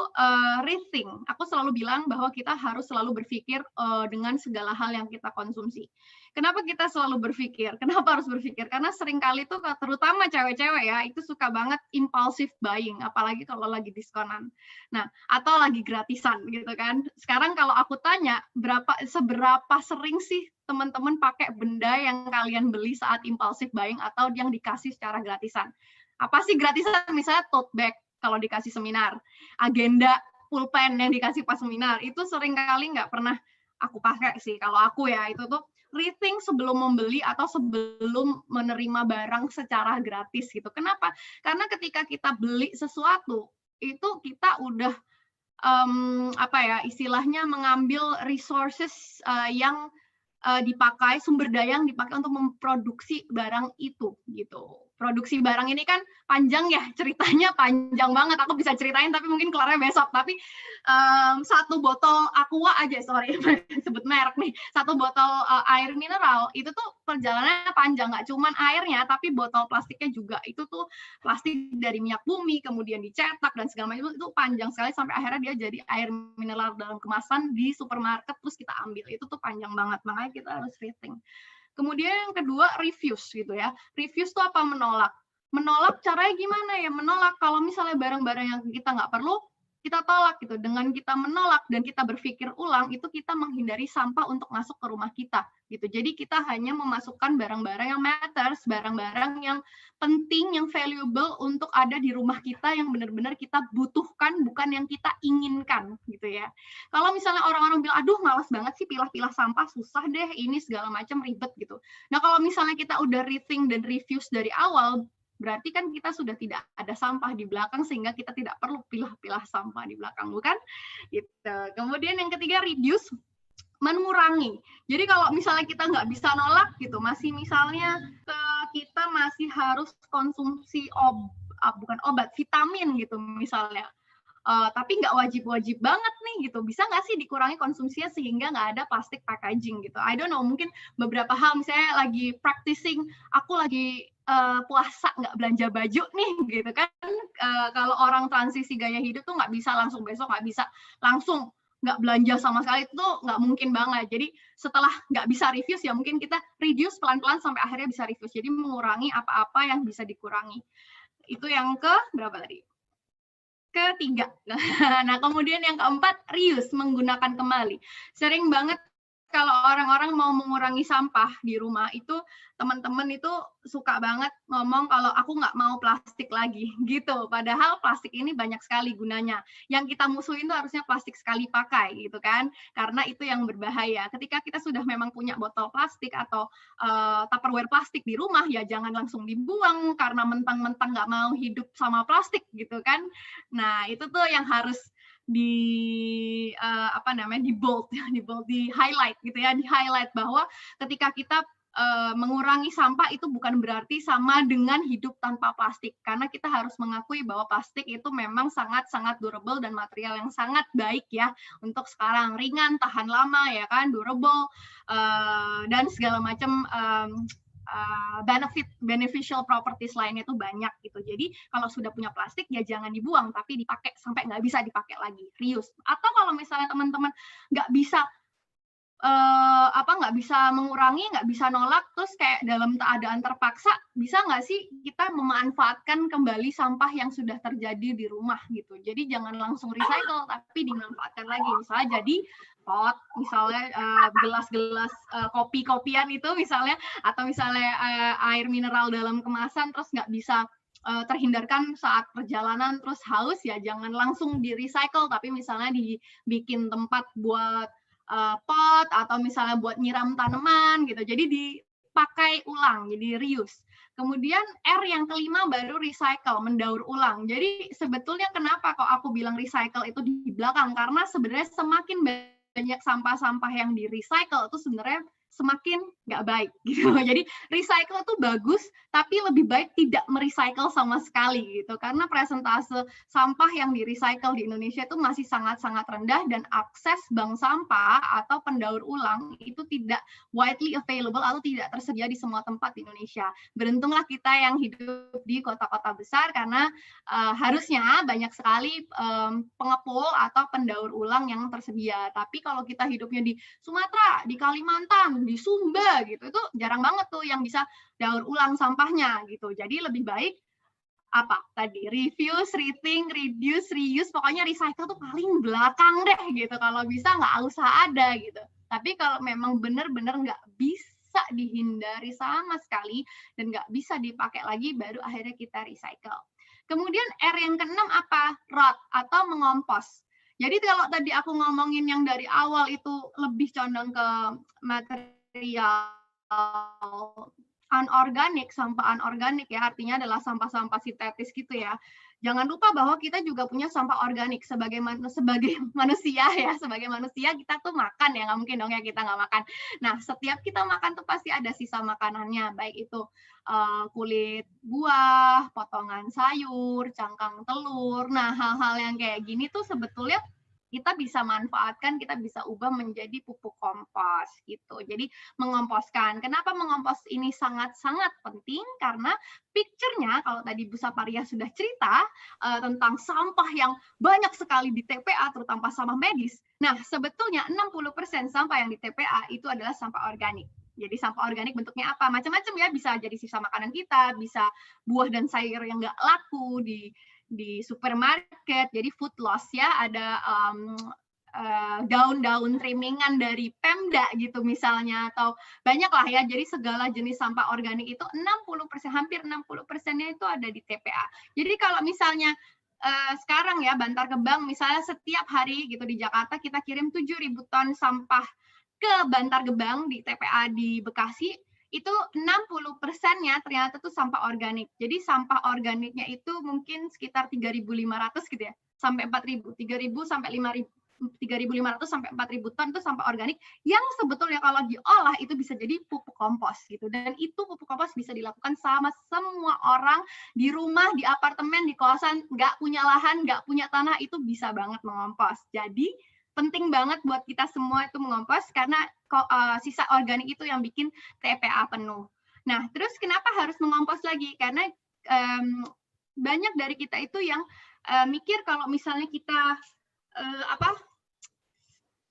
Speaker 7: rethink. Aku selalu bilang bahwa kita harus selalu berpikir dengan segala hal yang kita konsumsi. Kenapa kita selalu berpikir? Kenapa harus berpikir? Karena seringkali tuh terutama cewek-cewek ya, itu suka banget impulsive buying, apalagi kalau lagi diskonan. Nah, atau lagi gratisan gitu kan. Sekarang kalau aku tanya, seberapa sering sih teman-teman pakai benda yang kalian beli saat impulsive buying atau yang dikasih secara gratisan? Apa sih gratisan? Misalnya tote bag kalau dikasih seminar, agenda pulpen yang dikasih pas seminar, itu seringkali nggak pernah aku pakai sih. Kalau aku ya, itu tuh rethink sebelum membeli atau sebelum menerima barang secara gratis gitu. Kenapa? Karena ketika kita beli sesuatu, itu kita udah istilahnya mengambil resources yang dipakai, sumber daya yang dipakai untuk memproduksi barang itu gitu. Produksi barang ini kan panjang ya, ceritanya panjang banget. Aku bisa ceritain tapi mungkin kelarnya besok. Tapi satu botol Aqua aja, sorry sebut merek nih, satu botol air mineral itu tuh perjalanannya panjang, nggak cuman airnya tapi botol plastiknya juga. Itu tuh plastik dari minyak bumi, kemudian dicetak dan segala macam, itu panjang sekali sampai akhirnya dia jadi air mineral dalam kemasan di supermarket terus kita ambil. Itu tuh panjang banget, makanya kita harus rating. Kemudian yang kedua, refuse gitu ya. Refuse itu apa? Menolak. Menolak caranya gimana ya? Menolak kalau misalnya barang-barang yang kita nggak perlu, kita tolak gitu. Dengan kita menolak dan kita berpikir ulang, itu kita menghindari sampah untuk masuk ke rumah kita gitu. Jadi kita hanya memasukkan barang-barang yang matters, barang-barang yang penting, yang valuable untuk ada di rumah kita, yang benar-benar kita butuhkan, bukan yang kita inginkan gitu ya. Kalau misalnya orang-orang bilang, aduh malas banget sih pilah-pilah sampah, susah deh, ini segala macam ribet gitu. Nah kalau misalnya kita udah rethink dan refuse dari awal, berarti kan kita sudah tidak ada sampah di belakang sehingga kita tidak perlu pilah-pilah sampah di belakang, bukan? Gitu. Kemudian yang ketiga, reduce, mengurangi. Jadi kalau misalnya kita nggak bisa nolak gitu, masih misalnya kita masih harus konsumsi bukan obat, vitamin gitu misalnya. Tapi nggak wajib-wajib banget nih gitu. Bisa nggak sih dikurangi konsumsinya sehingga nggak ada plastik packaging gitu. I don't know, mungkin beberapa hal misalnya lagi practicing, aku lagi puasa nggak belanja baju nih gitu kan. Kalau orang transisi gaya hidup tuh nggak bisa langsung besok, nggak bisa langsung nggak belanja sama sekali, itu nggak mungkin banget. Jadi setelah nggak bisa reduce ya mungkin kita reduce pelan-pelan sampai akhirnya bisa reduce. Jadi mengurangi apa-apa yang bisa dikurangi. Itu yang ke berapa tadi? Ketiga. Nah, kemudian yang keempat, reuse, menggunakan kembali. Sering banget kalau orang-orang mau mengurangi sampah di rumah itu, teman-teman itu suka banget ngomong kalau aku nggak mau plastik lagi gitu. Padahal plastik ini banyak sekali gunanya. Yang kita musuhin itu harusnya plastik sekali pakai gitu kan, karena itu yang berbahaya. Ketika kita sudah memang punya botol plastik atau Tupperware plastik di rumah, ya jangan langsung dibuang karena mentang-mentang nggak mau hidup sama plastik gitu kan. Nah itu tuh yang harus di bold, di highlight gitu ya, di highlight bahwa ketika kita mengurangi sampah itu bukan berarti sama dengan hidup tanpa plastik, karena kita harus mengakui bahwa plastik itu memang sangat-sangat durable dan material yang sangat baik ya untuk sekarang, ringan, tahan lama ya kan, durable dan segala macam beneficial properties lainnya itu banyak gitu. Jadi kalau sudah punya plastik ya jangan dibuang, tapi dipakai sampai nggak bisa dipakai lagi, reuse. Atau kalau misalnya teman-teman nggak bisa nggak bisa mengurangi, nggak bisa nolak, terus kayak dalam keadaan terpaksa, bisa nggak sih kita memanfaatkan kembali sampah yang sudah terjadi di rumah gitu. Jadi jangan langsung recycle, tapi dimanfaatkan lagi. Misalnya jadi pot, misalnya gelas-gelas kopi-kopian itu misalnya, atau misalnya air mineral dalam kemasan, terus nggak bisa terhindarkan saat perjalanan, terus haus, ya jangan langsung di-recycle, tapi misalnya dibikin tempat buat pot atau misalnya buat nyiram tanaman gitu. Jadi dipakai ulang, jadi reuse. Kemudian R yang kelima baru recycle, mendaur ulang. Jadi sebetulnya kenapa kok aku bilang recycle itu di belakang? Karena sebenarnya semakin banyak sampah-sampah yang di recycle itu sebenarnya semakin nggak baik gitu. Jadi recycle itu bagus, tapi lebih baik tidak merecycle sama sekali gitu. Karena presentase sampah yang di recycle di Indonesia itu masih sangat-sangat rendah, dan akses bank sampah atau pendaur ulang itu tidak widely available atau tidak tersedia di semua tempat di Indonesia. Beruntunglah kita yang hidup di kota-kota besar, karena harusnya banyak sekali pengepul atau pendaur ulang yang tersedia. Tapi kalau kita hidupnya di Sumatera, di Kalimantan, di Sumba gitu, itu jarang banget tuh yang bisa daur ulang sampahnya gitu. Jadi lebih baik apa tadi, refuse, rethink, reduce, reuse, pokoknya recycle tuh paling belakang deh gitu. Kalau bisa nggak usah ada gitu. Tapi kalau memang benar-benar nggak bisa dihindari sama sekali dan nggak bisa dipakai lagi, baru akhirnya kita recycle. Kemudian R yang keenam apa? Rot atau mengompos. Jadi kalau tadi aku ngomongin yang dari awal itu lebih condong ke material anorganik, sampah anorganik ya, artinya adalah sampah-sampah sintetis gitu ya. Jangan lupa bahwa kita juga punya sampah organik sebagai manusia ya, sebagai manusia kita tuh makan ya, nggak mungkin dong ya kita nggak makan. Nah, setiap kita makan tuh pasti ada sisa makanannya, baik itu kulit buah, potongan sayur, cangkang telur. Nah, hal-hal yang kayak gini tuh sebetulnya kita bisa manfaatkan, kita bisa ubah menjadi pupuk kompos gitu. Jadi mengomposkan. Kenapa mengompos ini sangat-sangat penting? Karena picture-nya, kalau tadi Bu Saparia sudah cerita tentang sampah yang banyak sekali di TPA, terutama sampah medis. Nah, sebetulnya 60% sampah yang di TPA itu adalah sampah organik. Jadi sampah organik bentuknya apa? Macam-macam ya, bisa jadi sisa makanan kita, bisa buah dan sayur yang nggak laku di supermarket, jadi food loss ya, ada daun-daun trimmingan dari Pemda gitu misalnya, atau banyak lah ya, jadi segala jenis sampah organik itu 60%, hampir 60%-nya itu ada di TPA. Jadi kalau misalnya sekarang ya Bantar Gebang misalnya setiap hari gitu di Jakarta kita kirim 7.000 ton sampah ke Bantar Gebang di TPA di Bekasi, itu 60%-nya ternyata tuh sampah organik. Jadi sampah organiknya itu mungkin sekitar 3.500 gitu ya, sampai 4.000, 3.000 sampai 5.000, 3.500 sampai 4.000 ton itu sampah organik yang sebetulnya kalau diolah itu bisa jadi pupuk kompos gitu. Dan itu pupuk kompos bisa dilakukan sama semua orang di rumah, di apartemen, di kawasan, nggak punya lahan, nggak punya tanah, itu bisa banget mengompos. Jadi penting banget buat kita semua itu mengompos karena sisa organik itu yang bikin TPA penuh. Nah, terus kenapa harus mengompos lagi? Karena banyak dari kita itu yang mikir kalau misalnya kita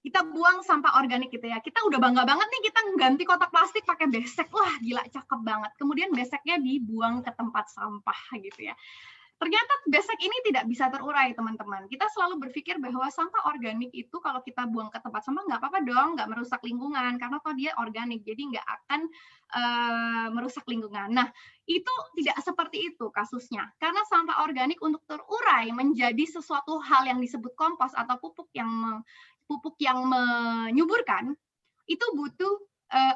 Speaker 7: kita buang sampah organik gitu ya. Kita udah bangga banget nih kita ganti kotak plastik pakai besek. Wah, gila cakep banget. Kemudian beseknya dibuang ke tempat sampah gitu ya. Ternyata besek ini tidak bisa terurai, teman-teman. Kita selalu berpikir bahwa sampah organik itu kalau kita buang ke tempat sampah nggak apa-apa dong, nggak merusak lingkungan, karena toh dia organik, jadi nggak akan merusak lingkungan. Nah, itu tidak seperti itu kasusnya. Karena sampah organik untuk terurai menjadi sesuatu hal yang disebut kompos atau pupuk yang menyuburkan, itu butuh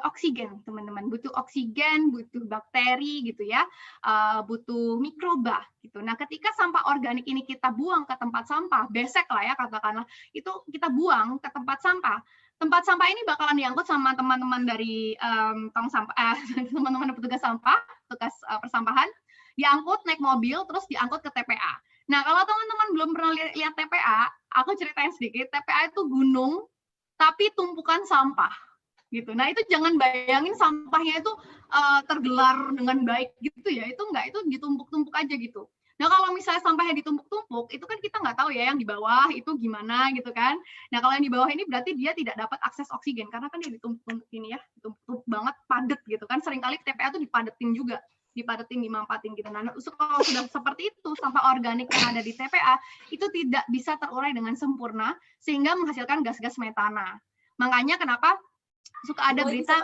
Speaker 7: oksigen, teman-teman, butuh oksigen, butuh bakteri gitu ya, butuh mikroba gitu. Nah, ketika sampah organik ini kita buang ke tempat sampah, besek lah ya katakanlah, itu kita buang ke tempat sampah. Tempat sampah ini bakalan diangkut sama teman-teman dari tong sampah, teman-teman petugas sampah, petugas persampahan, diangkut naik mobil terus diangkut ke TPA. Nah, kalau teman-teman belum pernah lihat TPA, aku ceritain sedikit. TPA itu gunung tapi tumpukan sampah. Gitu. Nah, itu jangan bayangin sampahnya itu tergelar dengan baik gitu ya. Itu enggak, itu ditumpuk-tumpuk aja gitu. Nah, kalau misalnya sampahnya ditumpuk-tumpuk, itu kan kita nggak tahu ya yang di bawah itu gimana gitu kan. Nah, kalau yang di bawah ini berarti dia tidak dapat akses oksigen karena kan dia ditumpuk-tumpuk ini ya, ditumpuk banget, padat gitu kan. Seringkali TPA itu dipadetin juga, dimampatin gitu. Nah, kalau sudah seperti itu, sampah organik yang ada di TPA itu tidak bisa terurai dengan sempurna sehingga menghasilkan gas-gas metana. Makanya kenapa suka ada berita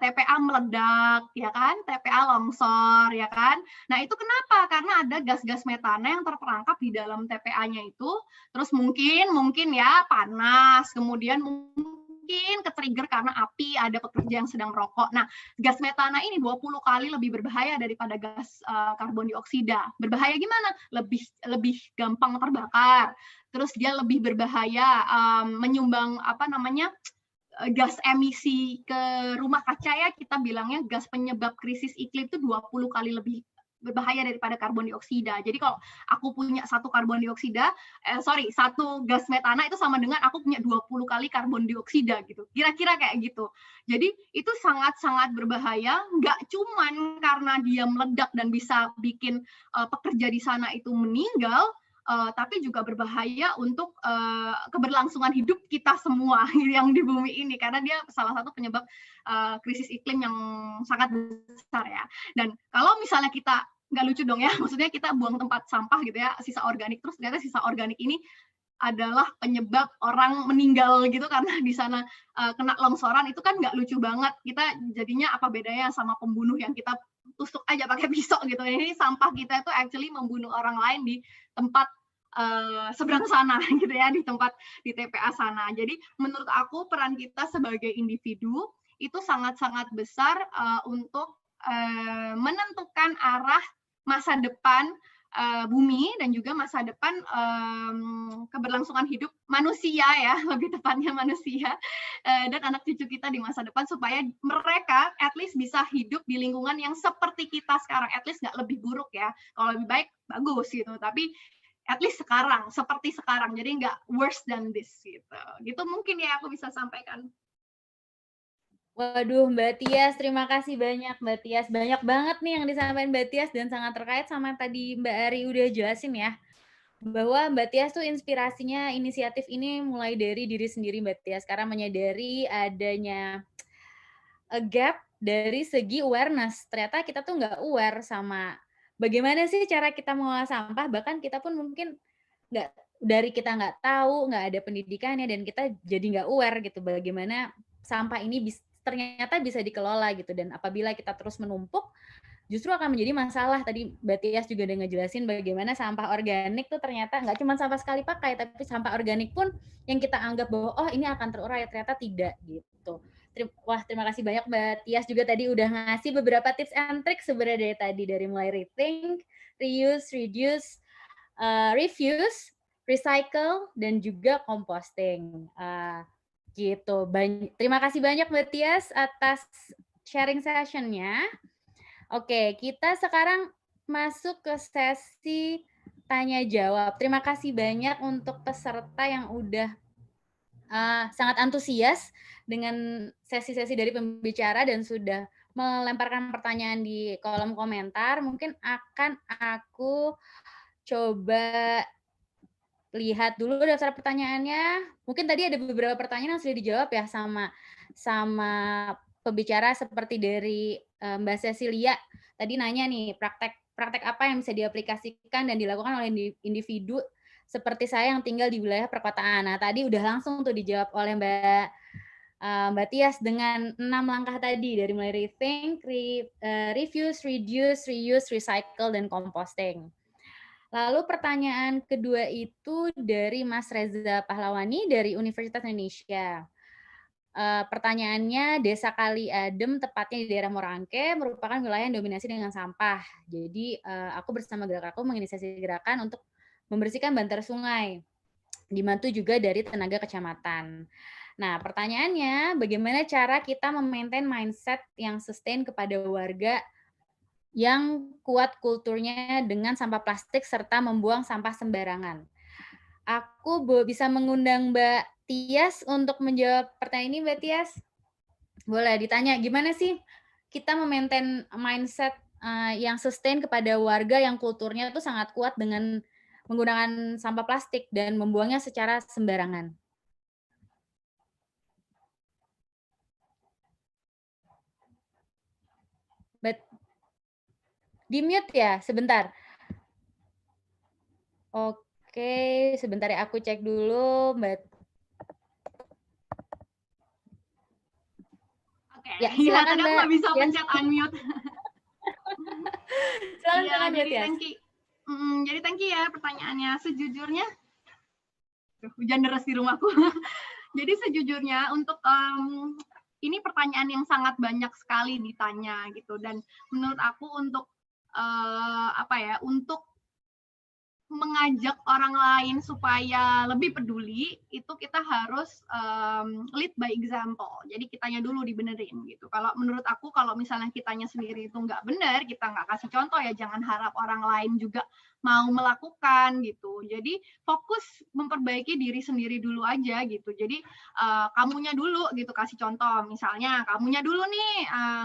Speaker 7: TPA meledak, ya kan? TPA longsor, ya kan? Nah, itu kenapa? Karena ada gas-gas metana yang terperangkap di dalam TPA-nya itu, terus mungkin ya panas, kemudian mungkin ke-trigger karena api, ada pekerja yang sedang merokok. Nah, gas metana ini 20 kali lebih berbahaya daripada gas karbon dioksida. Berbahaya gimana? Lebih gampang terbakar. Terus dia lebih berbahaya menyumbang gas emisi ke rumah kaca ya, kita bilangnya gas penyebab krisis iklim itu 20 kali lebih berbahaya daripada karbon dioksida. Jadi kalau aku punya satu gas metana itu sama dengan aku punya 20 kali karbon dioksida gitu. Kira-kira kayak gitu. Jadi itu sangat-sangat berbahaya, nggak cuman karena dia meledak dan bisa bikin pekerja di sana itu meninggal, tapi juga berbahaya untuk keberlangsungan hidup kita semua yang di bumi ini, karena dia salah satu penyebab krisis iklim yang sangat besar ya. Dan kalau misalnya kita, nggak lucu dong ya, maksudnya kita buang tempat sampah gitu ya, sisa organik, terus ternyata sisa organik ini adalah penyebab orang meninggal gitu karena di sana kena longsoran, itu kan nggak lucu banget. Kita jadinya apa bedanya sama pembunuh yang kita tusuk aja pakai pisau gitu. Ini sampah kita itu actually membunuh orang lain di tempat seberang sana gitu ya, di tempat di TPA sana. Jadi menurut aku peran kita sebagai individu itu sangat-sangat besar untuk menentukan arah masa depan bumi dan juga masa depan keberlangsungan hidup manusia ya, lebih tepatnya manusia dan anak cucu kita di masa depan, supaya mereka at least bisa hidup di lingkungan yang seperti kita sekarang, at least nggak lebih buruk ya. Kalau lebih baik bagus gitu, tapi at least sekarang seperti sekarang, jadi nggak worse than this gitu mungkin ya aku bisa sampaikan.
Speaker 8: Waduh, Mbak Tias, terima kasih banyak Mbak Tias. Banyak banget nih yang disampaikan Mbak Tias dan sangat terkait sama tadi Mbak Ari udah jelasin ya. Bahwa Mbak Tias tuh inspirasinya inisiatif ini mulai dari diri sendiri Mbak Tias, karena menyadari adanya a gap dari segi awareness. Ternyata kita tuh nggak aware sama bagaimana sih cara kita mengolah sampah, bahkan kita pun mungkin dari kita nggak tahu, nggak ada pendidikannya, dan kita jadi nggak aware gitu bagaimana sampah ini ternyata bisa dikelola gitu. Dan apabila kita terus menumpuk, justru akan menjadi masalah. Tadi Mbak Tias juga udah ngejelasin bagaimana sampah organik tuh ternyata nggak cuma sampah sekali pakai, tapi sampah organik pun yang kita anggap bahwa oh ini akan terurai, ternyata tidak gitu. Wah, terima kasih banyak Mbak Tias juga tadi udah ngasih beberapa tips and tricks sebenarnya dari mulai rethink, reuse, reduce, refuse, recycle, dan juga composting. Gitu. Terima kasih banyak Mbak Tias atas sharing session-nya. Oke, kita sekarang masuk ke sesi tanya jawab. Terima kasih banyak untuk peserta yang udah sangat antusias dengan sesi-sesi dari pembicara dan sudah melemparkan pertanyaan di kolom komentar. Mungkin akan aku coba lihat dulu daftar pertanyaannya. Mungkin tadi ada beberapa pertanyaan yang sudah dijawab ya sama pembicara, seperti dari Mbak Cecilia. Tadi nanya nih, praktek apa yang bisa diaplikasikan dan dilakukan oleh individu seperti saya yang tinggal di wilayah perkotaan. Nah, tadi udah langsung tuh dijawab oleh Mbak Tias dengan 6 langkah tadi, dari mulai rethink, refuse, reduce, reuse, recycle, dan composting. Lalu pertanyaan kedua itu dari Mas Reza Pahlawani dari Universitas Indonesia. Pertanyaannya, Desa Kali Adem, tepatnya di daerah Morangke, merupakan wilayah yang dominasi dengan sampah. Jadi aku bersama Gerak Aku menginisiasi gerakan untuk membersihkan bantar sungai, dibantu juga dari tenaga kecamatan. Nah, pertanyaannya, bagaimana cara kita memaintain mindset yang sustain kepada warga yang kuat kulturnya dengan sampah plastik serta membuang sampah sembarangan? Aku bisa mengundang Mbak Tias untuk menjawab pertanyaan ini, Mbak Tias. Boleh ditanya, gimana sih kita memaintain mindset yang sustain kepada warga yang kulturnya itu sangat kuat dengan menggunakan sampah plastik dan membuangnya secara sembarangan? Di mute ya, sebentar. Oke, sebentar ya, aku cek dulu, Mbak.
Speaker 7: Oke,
Speaker 8: ya, silakan
Speaker 7: Mbak. Nggak bisa pencet unmute.
Speaker 8: Silakan,
Speaker 7: ya, jadi thank you ya pertanyaannya. Sejujurnya, hujan deras di rumahku. Jadi sejujurnya untuk ini pertanyaan yang sangat banyak sekali ditanya gitu, dan menurut aku untuk untuk mengajak orang lain supaya lebih peduli, itu kita harus lead by example. Jadi kitanya dulu dibenerin gitu. Kalau menurut aku, kalau misalnya kitanya sendiri itu nggak benar, kita nggak kasih contoh, ya jangan harap orang lain juga mau melakukan gitu. Jadi fokus memperbaiki diri sendiri dulu aja gitu. Jadi kamunya dulu gitu, kasih contoh. Misalnya kamunya dulu nih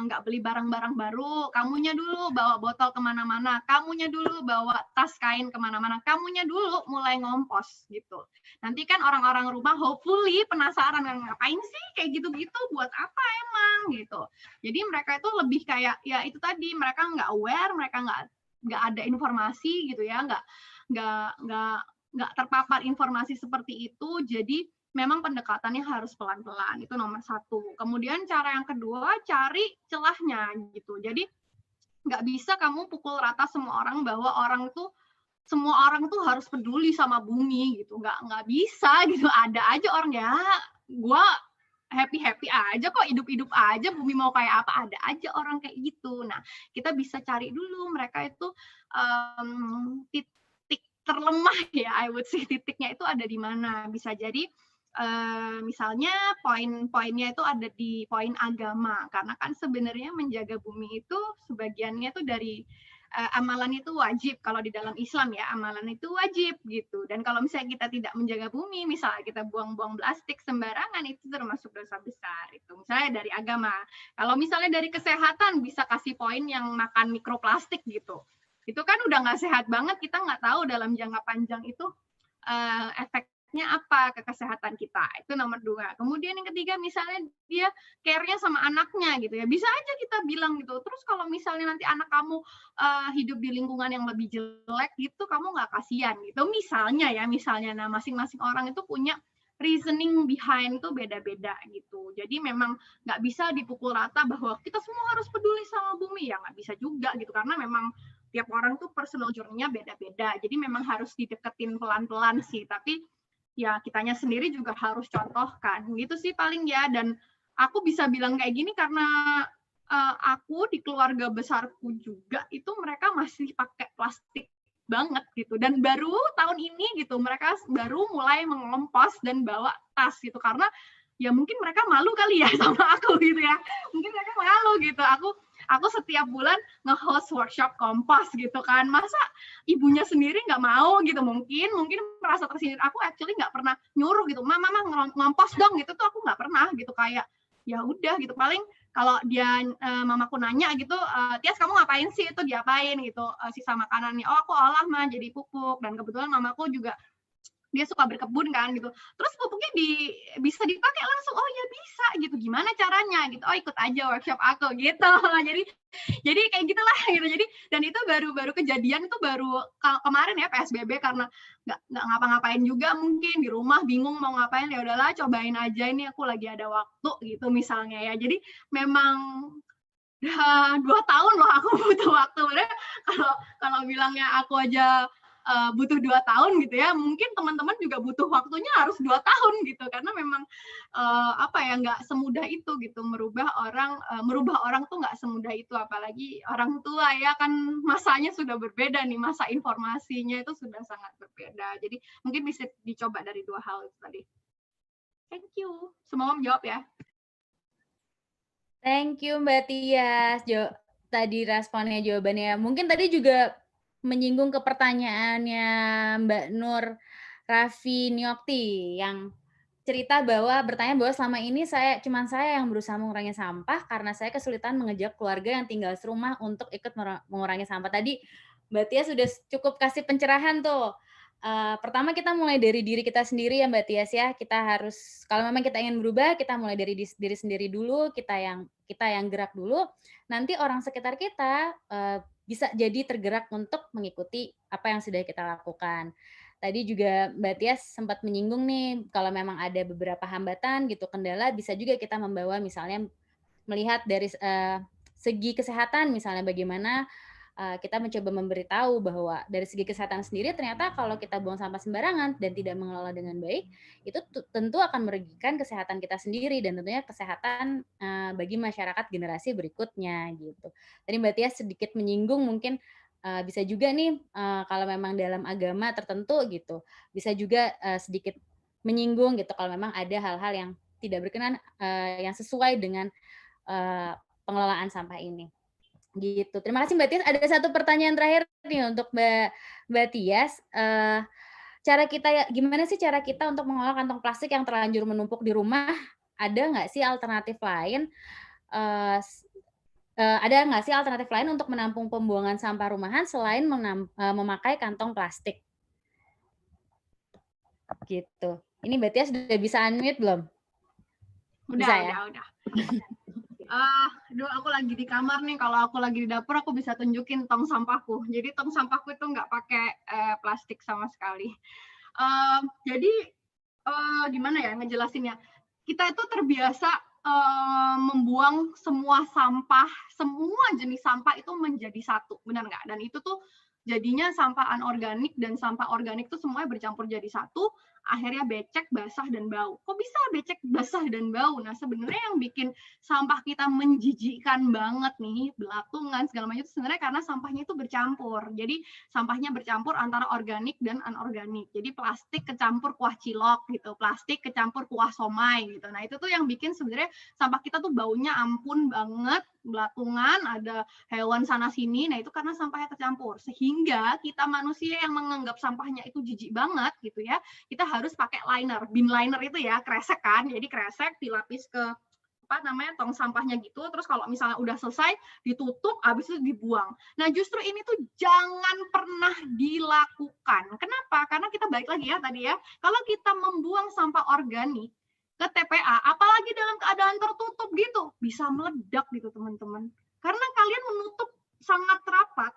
Speaker 7: nggak beli barang-barang baru, kamunya dulu bawa botol kemana-mana, kamunya dulu bawa tas kain kemana-mana, kamunya dulu mulai ngompos gitu. Nanti kan orang-orang rumah hopefully penasaran, ngapain sih kayak gitu-gitu, buat apa emang gitu. Jadi mereka itu lebih kayak, ya itu tadi, mereka nggak aware, mereka nggak ada informasi gitu ya, nggak terpapar informasi seperti itu. Jadi memang pendekatannya harus pelan-pelan, itu nomor satu. Kemudian cara yang kedua, cari celahnya gitu. Jadi nggak bisa kamu pukul rata semua orang bahwa semua orang tuh harus peduli sama bumi gitu, nggak bisa gitu. Ada aja orang, ya gue happy-happy aja kok, hidup-hidup aja, bumi mau kayak apa, ada aja orang kayak gitu. Nah, kita bisa cari dulu mereka itu titik terlemah ya, I would say titiknya itu ada di mana. Bisa jadi misalnya poin-poinnya itu ada di poin agama, karena kan sebenarnya menjaga bumi itu sebagiannya itu dari amalan itu wajib. Kalau di dalam Islam ya, amalan itu wajib gitu. Dan kalau misalnya kita tidak menjaga bumi, misalnya kita buang-buang plastik sembarangan, itu termasuk dosa besar. Itu misalnya dari agama. Kalau misalnya dari kesehatan, bisa kasih poin yang makan mikroplastik gitu. Itu kan udah nggak sehat banget, kita nggak tahu dalam jangka panjang itu efeknya apa ke kesehatan kita. Itu nomor 2. Kemudian yang ketiga, misalnya dia care-nya sama anaknya gitu ya, bisa aja kita bilang gitu. Terus kalau misalnya nanti anak kamu hidup di lingkungan yang lebih jelek gitu, kamu nggak kasihan gitu. Misalnya ya, nah masing-masing orang itu punya reasoning behind itu beda-beda gitu. Jadi memang nggak bisa dipukul rata bahwa kita semua harus peduli sama bumi, ya nggak bisa juga gitu, karena memang tiap orang tuh personal journey-nya beda-beda. Jadi memang harus dideketin pelan-pelan sih, tapi ya kitanya sendiri juga harus contohkan gitu sih paling ya. Dan aku bisa bilang kayak gini karena aku di keluarga besarku juga itu mereka masih pakai plastik banget gitu, dan baru tahun ini gitu mereka baru mulai mengelompos dan bawa tas gitu, karena ya mungkin mereka malu kali ya sama aku gitu ya, mungkin mereka malu gitu. Aku setiap bulan nge-host workshop kompost gitu kan, masa ibunya sendiri nggak mau gitu, mungkin merasa tersindir. Aku actually nggak pernah nyuruh gitu, mama ngompos dong gitu, tuh aku nggak pernah gitu, kayak ya udah gitu. Paling kalau dia mamaku nanya gitu, Tias kamu ngapain sih, itu diapain gitu, sisa makanannya, oh aku olah mah jadi pupuk. Dan kebetulan mamaku juga dia suka berkebun kan gitu, terus pupuknya bisa dipakai langsung. Oh ya bisa gitu, gimana caranya gitu, oh ikut aja workshop aku gitu. jadi kayak gitulah gitu. Jadi dan itu baru kejadian itu baru kemarin ya, PSBB, karena nggak ngapa-ngapain juga, mungkin di rumah bingung mau ngapain, ya udahlah cobain aja, ini aku lagi ada waktu gitu misalnya ya. Jadi memang 2 tahun loh aku butuh waktu. Kalau bilangnya aku aja butuh 2 tahun gitu ya, mungkin teman-teman juga butuh waktunya harus 2 tahun gitu, karena memang nggak semudah itu gitu, merubah orang tuh nggak semudah itu, apalagi orang tua ya kan, masanya sudah berbeda nih, masa informasinya itu sudah sangat berbeda. Jadi mungkin bisa dicoba dari 2 hal itu tadi. Thank you, semoga menjawab ya.
Speaker 8: Thank you Mbak Tias, tadi responnya, jawabannya. Mungkin tadi juga menyinggung ke pertanyaannya Mbak Nur Raffi Niokti yang bertanya bahwa selama ini cuma saya yang berusaha mengurangi sampah karena saya kesulitan mengejak keluarga yang tinggal serumah untuk ikut mengurangi sampah. Tadi Mbak Tias sudah cukup kasih pencerahan tuh. Pertama kita mulai dari diri kita sendiri ya Mbak Tias ya. Kita harus, kalau memang kita ingin berubah, kita mulai dari diri sendiri dulu, kita yang gerak dulu. Nanti orang sekitar kita bisa jadi tergerak untuk mengikuti apa yang sudah kita lakukan. Tadi juga Mbak Tias sempat menyinggung nih, kalau memang ada beberapa hambatan gitu, kendala, bisa juga kita membawa misalnya melihat dari segi kesehatan, misalnya bagaimana kita mencoba memberitahu bahwa dari segi kesehatan sendiri ternyata kalau kita buang sampah sembarangan dan tidak mengelola dengan baik, itu tentu akan merugikan kesehatan kita sendiri dan tentunya kesehatan bagi masyarakat generasi berikutnya gitu. Tadi Mbak Tias sedikit menyinggung mungkin bisa juga nih kalau memang dalam agama tertentu gitu, bisa juga sedikit menyinggung gitu kalau memang ada hal-hal yang tidak berkenan yang sesuai dengan pengelolaan sampah ini. Gitu. Terima kasih Mbak Tias. Ada satu pertanyaan terakhir nih untuk Mbak Tias. Gimana sih cara kita untuk mengolah kantong plastik yang terlanjur menumpuk di rumah? Ada nggak sih alternatif lain? Ada nggak sih alternatif lain untuk menampung pembuangan sampah rumahan selain memakai kantong plastik? Gitu. Ini Mbak Tias sudah bisa unmute belum?
Speaker 7: Udah. Aduh, aku lagi di kamar nih. Kalau aku lagi di dapur, aku bisa tunjukin tong sampahku. Jadi tong sampahku itu nggak pakai plastik sama sekali. Jadi gimana ya ngejelasinnya? Kita itu terbiasa membuang semua jenis sampah itu menjadi satu, benar nggak? Dan itu tuh jadinya sampah anorganik dan sampah organik tuh semuanya bercampur jadi satu. akhirnya becek, basah, dan bau. Kok bisa becek, basah, dan bau? Nah, sebenarnya yang bikin sampah kita menjijikkan banget nih, belatungan, segala macam, itu sebenarnya karena sampahnya itu bercampur. Jadi, sampahnya bercampur antara organik dan anorganik. Jadi, plastik kecampur kuah cilok, gitu. Plastik kecampur kuah somai, gitu. Nah, itu tuh yang bikin sebenarnya sampah kita tuh baunya ampun banget, belatungan, ada hewan sana-sini. Nah, itu karena sampahnya tercampur. Sehingga kita manusia yang menganggap sampahnya itu jijik banget, gitu ya, kita harus pakai liner, bin liner itu ya, kresek kan, jadi kresek dilapis ke apa namanya tong sampahnya gitu, terus kalau misalnya udah selesai ditutup, habis itu dibuang. Nah justru ini tuh jangan pernah dilakukan. Kenapa? Karena kita balik lagi ya tadi ya, kalau kita membuang sampah organik ke TPA, apalagi dalam keadaan tertutup gitu, bisa meledak gitu teman-teman. Karena kalian menutup sangat rapat.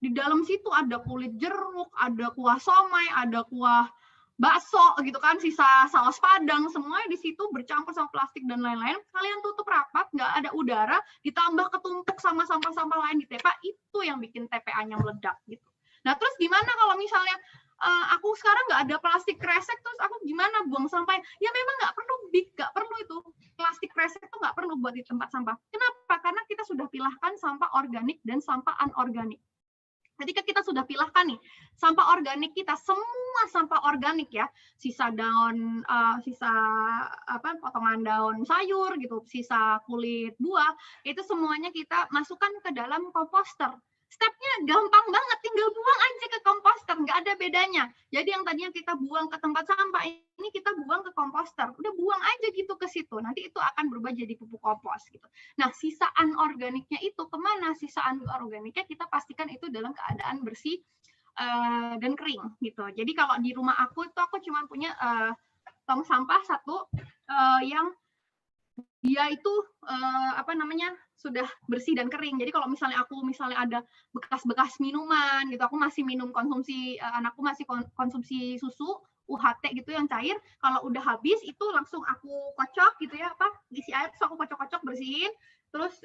Speaker 7: Di dalam situ ada kulit jeruk, ada kuah somai, ada kuah bakso gitu kan, sisa saus padang, semuanya di situ bercampur sama plastik dan lain-lain. Kalian tutup rapat, nggak ada udara, ditambah ketumpuk sama sampah-sampah lain di TPA, itu yang bikin TPA-nya meledak gitu. Nah terus gimana kalau misalnya aku sekarang nggak ada plastik kresek, terus aku gimana buang sampah? Ya memang nggak perlu itu plastik kresek itu nggak perlu buat di tempat sampah. Kenapa? Karena kita sudah pilahkan sampah organik dan sampah anorganik. Ketika kita sudah pilahkan nih sampah organik kita, semua sampah organik ya, sisa daun, sisa apa potongan daun sayur gitu, sisa kulit buah, itu semuanya kita masukkan ke dalam komposter. Stepnya gampang banget, tinggal buang aja ke komposter, nggak ada bedanya. Jadi yang tadinya kita buang ke tempat sampah, ini kita buang ke komposter. Udah buang aja gitu ke situ, nanti itu akan berubah jadi pupuk kompos gitu. Nah, sisa anorganiknya itu kemana? Sisa anorganiknya kita pastikan itu dalam keadaan bersih dan kering gitu. Jadi kalau di rumah aku itu aku cuma punya tong sampah satu yang dia itu apa namanya sudah bersih dan kering. Jadi kalau misalnya ada bekas-bekas minuman gitu, aku masih minum konsumsi anakku masih konsumsi susu UHT gitu yang cair, kalau udah habis itu langsung aku kocok gitu ya, isi air terus aku kocok-kocok bersihin, terus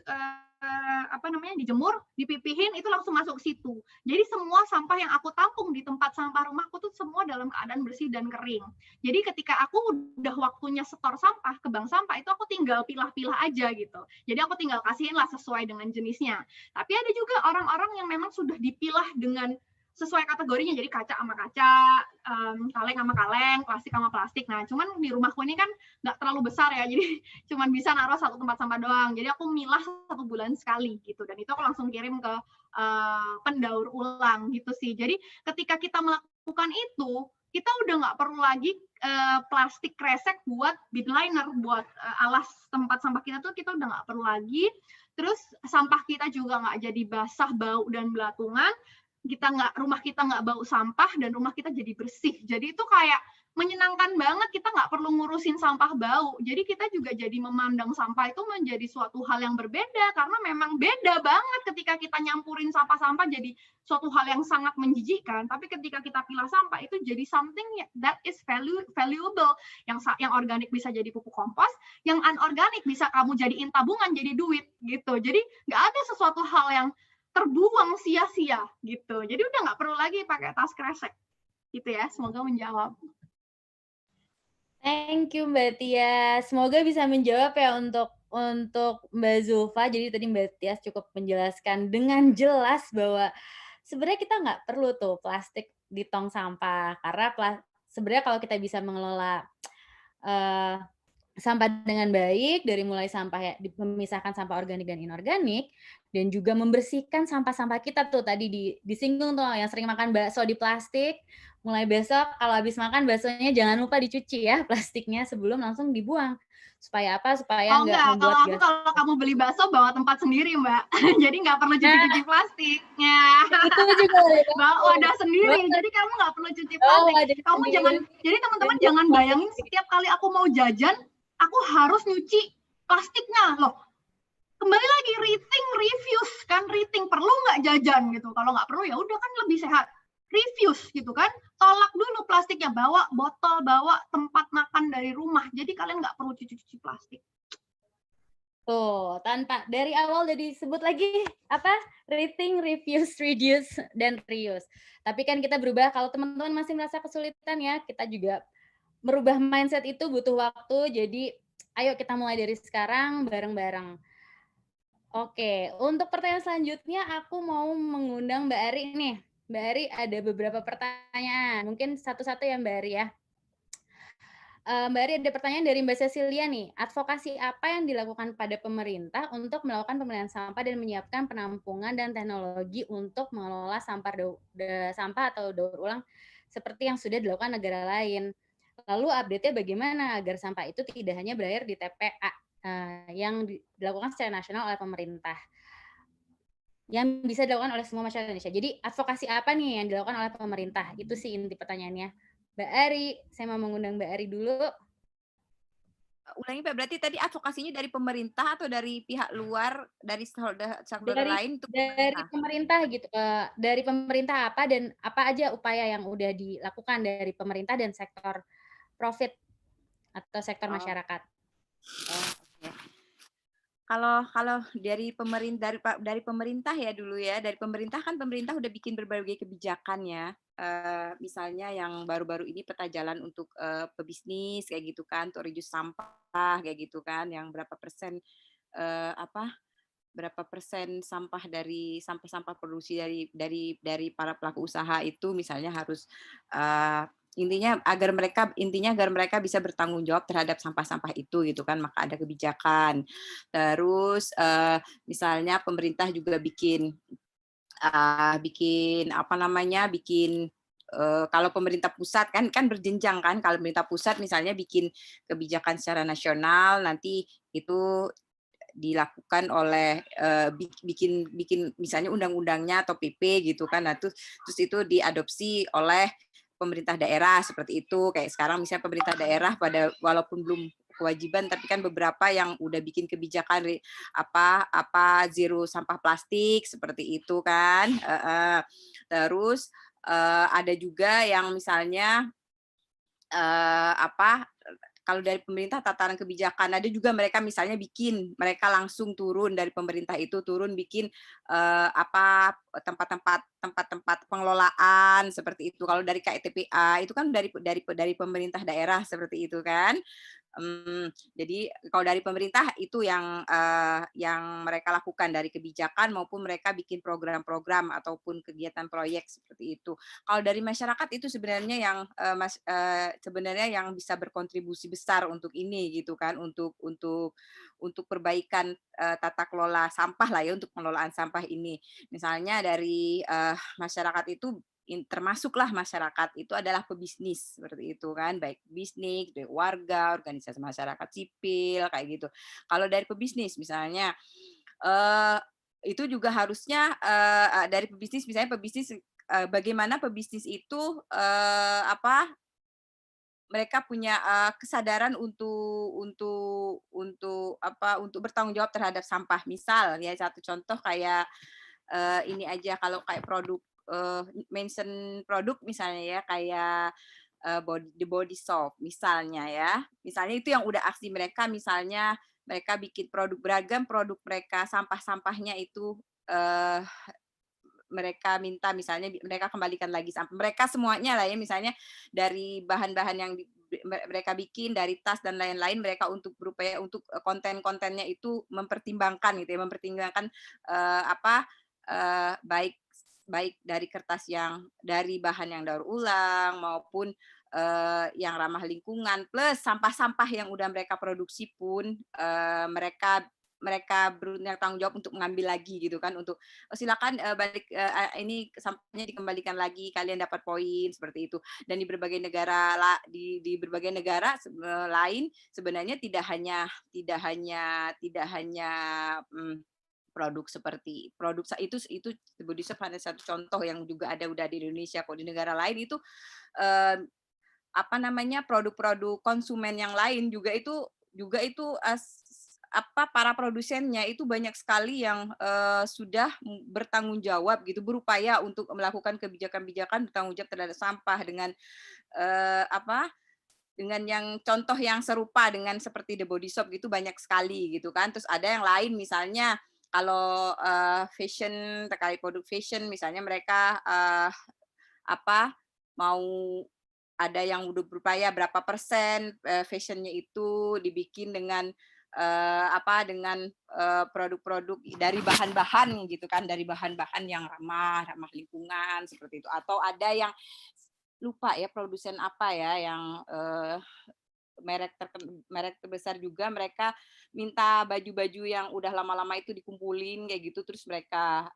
Speaker 7: apa namanya dijemur, dipipihin, itu langsung masuk situ. Jadi semua sampah yang aku tampung di tempat sampah rumahku tuh semua dalam keadaan bersih dan kering. Jadi ketika aku udah waktunya setor sampah ke bank sampah, itu aku tinggal pilah-pilah aja gitu. Jadi aku tinggal kasihin lah sesuai dengan jenisnya. Tapi ada juga orang-orang yang memang sudah dipilah dengan sesuai kategorinya, jadi kaca sama kaca, kaleng sama kaleng, plastik sama plastik. Nah, cuman di rumahku ini kan nggak terlalu besar ya, jadi cuman bisa naruh satu tempat sampah doang. Jadi aku milah 1 bulan sekali gitu, dan itu aku langsung kirim ke pendaur ulang gitu sih. Jadi ketika kita melakukan itu, kita udah nggak perlu lagi plastik kresek buat bin liner, buat alas tempat sampah kita tuh kita udah nggak perlu lagi. Terus sampah kita juga nggak jadi basah, bau, dan belatungan. Rumah kita nggak bau sampah dan rumah kita jadi bersih. Jadi itu kayak menyenangkan banget, kita nggak perlu ngurusin sampah bau. Jadi kita juga jadi memandang sampah itu menjadi suatu hal yang berbeda, karena memang beda banget ketika kita nyampurin sampah-sampah jadi suatu hal yang sangat menjijikkan. Tapi ketika kita pilah sampah itu jadi something that is valuable. Yang organik bisa jadi pupuk kompos, yang anorganik bisa kamu jadiin tabungan jadi duit gitu. Jadi nggak ada sesuatu hal yang terbuang sia-sia gitu. Jadi udah nggak perlu lagi pakai tas kresek gitu ya. Semoga menjawab.
Speaker 8: Thank you Mbak Tia. Semoga bisa menjawab ya untuk Mbak Zulfa. Jadi tadi Mbak Tia cukup menjelaskan dengan jelas bahwa sebenarnya kita nggak perlu tuh plastik di tong sampah, karena sebenarnya kalau kita bisa mengelola sampah dengan baik, dari mulai sampah memisahkan sampah organik dan inorganik, dan juga membersihkan sampah-sampah kita tuh tadi disinggung tuh yang sering makan bakso di plastik. Mulai besok kalau habis makan baksonya jangan lupa dicuci ya plastiknya sebelum langsung dibuang. Supaya apa? Supaya nggak membuat gas.
Speaker 7: Kalau kamu beli bakso bawa tempat sendiri Mbak, jadi nggak perlu cuci-cuci plastiknya.
Speaker 8: Itu juga
Speaker 7: bawa wadah sendiri, jadi kamu nggak perlu cuci plastik. Kamu jangan, jadi teman-teman jangan bayangin setiap kali aku mau jajan, aku harus nyuci plastiknya loh. Kembali lagi reviews kan, perlu nggak jajan gitu. Kalau nggak perlu ya udah kan lebih sehat. Refuse gitu kan, tolak dulu plastiknya, bawa botol, bawa tempat makan dari rumah. Jadi kalian nggak perlu cuci-cuci plastik.
Speaker 8: Tuh, tanpa dari awal udah disebut lagi apa? Rethink, refuse, reduce, dan reuse. Tapi kan kita berubah. Kalau teman-teman masih merasa kesulitan ya, kita juga merubah mindset itu butuh waktu, jadi ayo kita mulai dari sekarang bareng-bareng. Oke, untuk pertanyaan selanjutnya aku mau mengundang Mbak Ari nih. Mbak Ari ada beberapa pertanyaan, mungkin satu-satu ya Mbak Ari ya. Mbak Ari ada pertanyaan dari Mbak Cecilia nih. Advokasi apa yang dilakukan pada pemerintah untuk melakukan pemilihan sampah dan menyiapkan penampungan dan teknologi untuk mengelola sampah atau daur ulang seperti yang sudah dilakukan negara lain? Lalu update-nya bagaimana agar sampah itu tidak hanya berakhir di TPA yang dilakukan secara nasional oleh pemerintah, yang bisa dilakukan oleh semua masyarakat Indonesia. Jadi advokasi apa nih yang dilakukan oleh pemerintah? Itu sih inti pertanyaannya. Mbak Ari, saya mau mengundang Mbak Ari dulu.
Speaker 6: Ulangi Pak, berarti tadi advokasinya dari pemerintah atau dari pihak luar, dari stakeholder lain untuk
Speaker 8: dari pemerintah gitu, dari pemerintah apa dan apa aja upaya yang udah dilakukan dari pemerintah dan sektor profit atau sektor masyarakat.
Speaker 6: Oke. Kalau dari pemerintah ya dulu ya, dari pemerintah kan pemerintah udah bikin berbagai kebijakan ya. Misalnya yang baru-baru ini peta jalan untuk pebisnis kayak gitu kan, untuk reduce sampah kayak gitu kan, yang berapa persen sampah dari sampah produksi dari para pelaku usaha itu misalnya harus intinya agar mereka bisa bertanggung jawab terhadap sampah-sampah itu gitu kan, maka ada kebijakan. Terus misalnya pemerintah juga bikin kalau pemerintah pusat kan berjenjang kan, kalau pemerintah pusat misalnya bikin kebijakan secara nasional, nanti itu dilakukan oleh bikin misalnya undang-undangnya atau PP gitu kan, nah terus itu diadopsi oleh pemerintah daerah seperti itu. Kayak sekarang misalnya pemerintah daerah pada walaupun belum kewajiban tapi kan beberapa yang udah bikin kebijakan zero sampah plastik seperti itu kan. Terus ada juga yang misalnya kalau dari pemerintah tataran kebijakan ada juga mereka misalnya mereka langsung turun dari pemerintah itu bikin tempat-tempat pengelolaan seperti itu. Kalau dari KTPA itu kan dari pemerintah daerah seperti itu kan. Jadi kalau dari pemerintah itu yang mereka lakukan dari kebijakan maupun mereka bikin program-program ataupun kegiatan proyek seperti itu. Kalau dari masyarakat itu sebenarnya yang bisa berkontribusi besar untuk ini gitu kan, untuk perbaikan tata kelola sampah lah ya, untuk pengelolaan sampah ini. Misalnya dari masyarakat itu termasuklah masyarakat itu adalah pebisnis seperti itu kan, baik bisnis, baik warga, organisasi masyarakat sipil kayak gitu. Kalau dari pebisnis misalnya itu juga harusnya dari pebisnis misalnya bagaimana pebisnis itu mereka punya kesadaran untuk bertanggung jawab terhadap sampah. Misal ya satu contoh kayak ini aja, kalau kayak produk mention produk misalnya ya, kayak the body soap misalnya ya. Misalnya itu yang udah aksi mereka, misalnya mereka bikin beragam produk mereka, sampah-sampahnya itu mereka minta misalnya mereka kembalikan lagi sampah. Mereka semuanya lah ya, misalnya dari bahan-bahan yang mereka bikin, dari tas dan lain-lain, mereka untuk berupaya untuk konten-kontennya itu mempertimbangkan gitu ya, mempertimbangkan baik dari kertas dari bahan yang daur ulang maupun yang ramah lingkungan, plus sampah-sampah yang udah mereka produksi pun mereka bertanggung jawab untuk mengambil lagi gitu kan, untuk silakan balik ini sampahnya dikembalikan lagi, kalian dapat poin seperti itu. Dan di berbagai negara lain sebenarnya tidak hanya produk itu body soap hanya satu contoh yang juga ada udah di Indonesia kok. Di negara lain itu produk-produk konsumen yang lain juga itu para produsennya itu banyak sekali yang sudah bertanggung jawab gitu, berupaya untuk melakukan kebijakan-kebijakan bertanggung jawab terhadap sampah dengan dengan yang contoh yang serupa dengan seperti the body soap gitu, banyak sekali gitu kan. Terus ada yang lain misalnya kalau fashion, terkait produk fashion misalnya mereka mau ada yang udah berupaya berapa persen fashionnya itu dibikin dengan dengan produk-produk dari bahan-bahan gitu kan, dari bahan-bahan yang ramah lingkungan seperti itu. Atau ada yang lupa ya produsen apa ya yang merek terbesar juga, mereka minta baju-baju yang udah lama-lama itu dikumpulin kayak gitu, terus mereka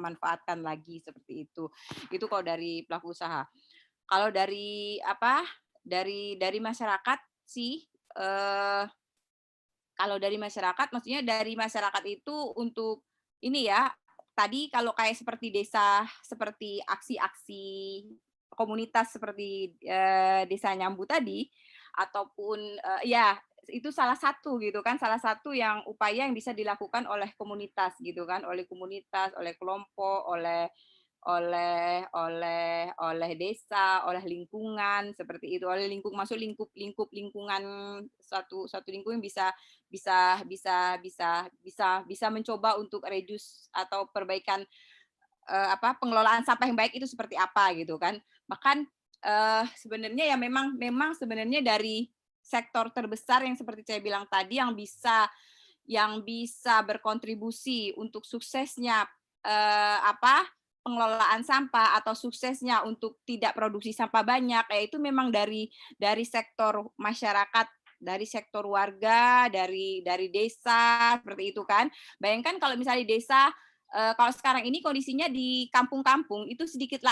Speaker 6: manfaatkan lagi seperti itu. Itu kalau dari pelaku usaha. Kalau dari dari masyarakat sih, kalau dari masyarakat, maksudnya dari masyarakat itu untuk ini ya, tadi kalau kayak seperti desa, seperti aksi-aksi komunitas seperti Desa Nyambu tadi, ataupun ya itu salah satu gitu kan, salah satu yang upaya yang bisa dilakukan oleh komunitas gitu kan, oleh komunitas, oleh kelompok, oleh desa, oleh lingkungan seperti itu, oleh lingkungan satu lingkungan bisa mencoba untuk reduce atau perbaikan pengelolaan sampah yang baik itu seperti apa gitu kan. Bahkan sebenarnya ya memang sebenarnya dari sektor terbesar yang seperti saya bilang tadi yang bisa berkontribusi untuk suksesnya pengelolaan sampah atau suksesnya untuk tidak produksi sampah banyak, yaitu memang dari sektor masyarakat, dari sektor warga, dari desa seperti itu kan. Bayangkan kalau misalnya di desa, kalau sekarang ini kondisinya di kampung-kampung itu sedikit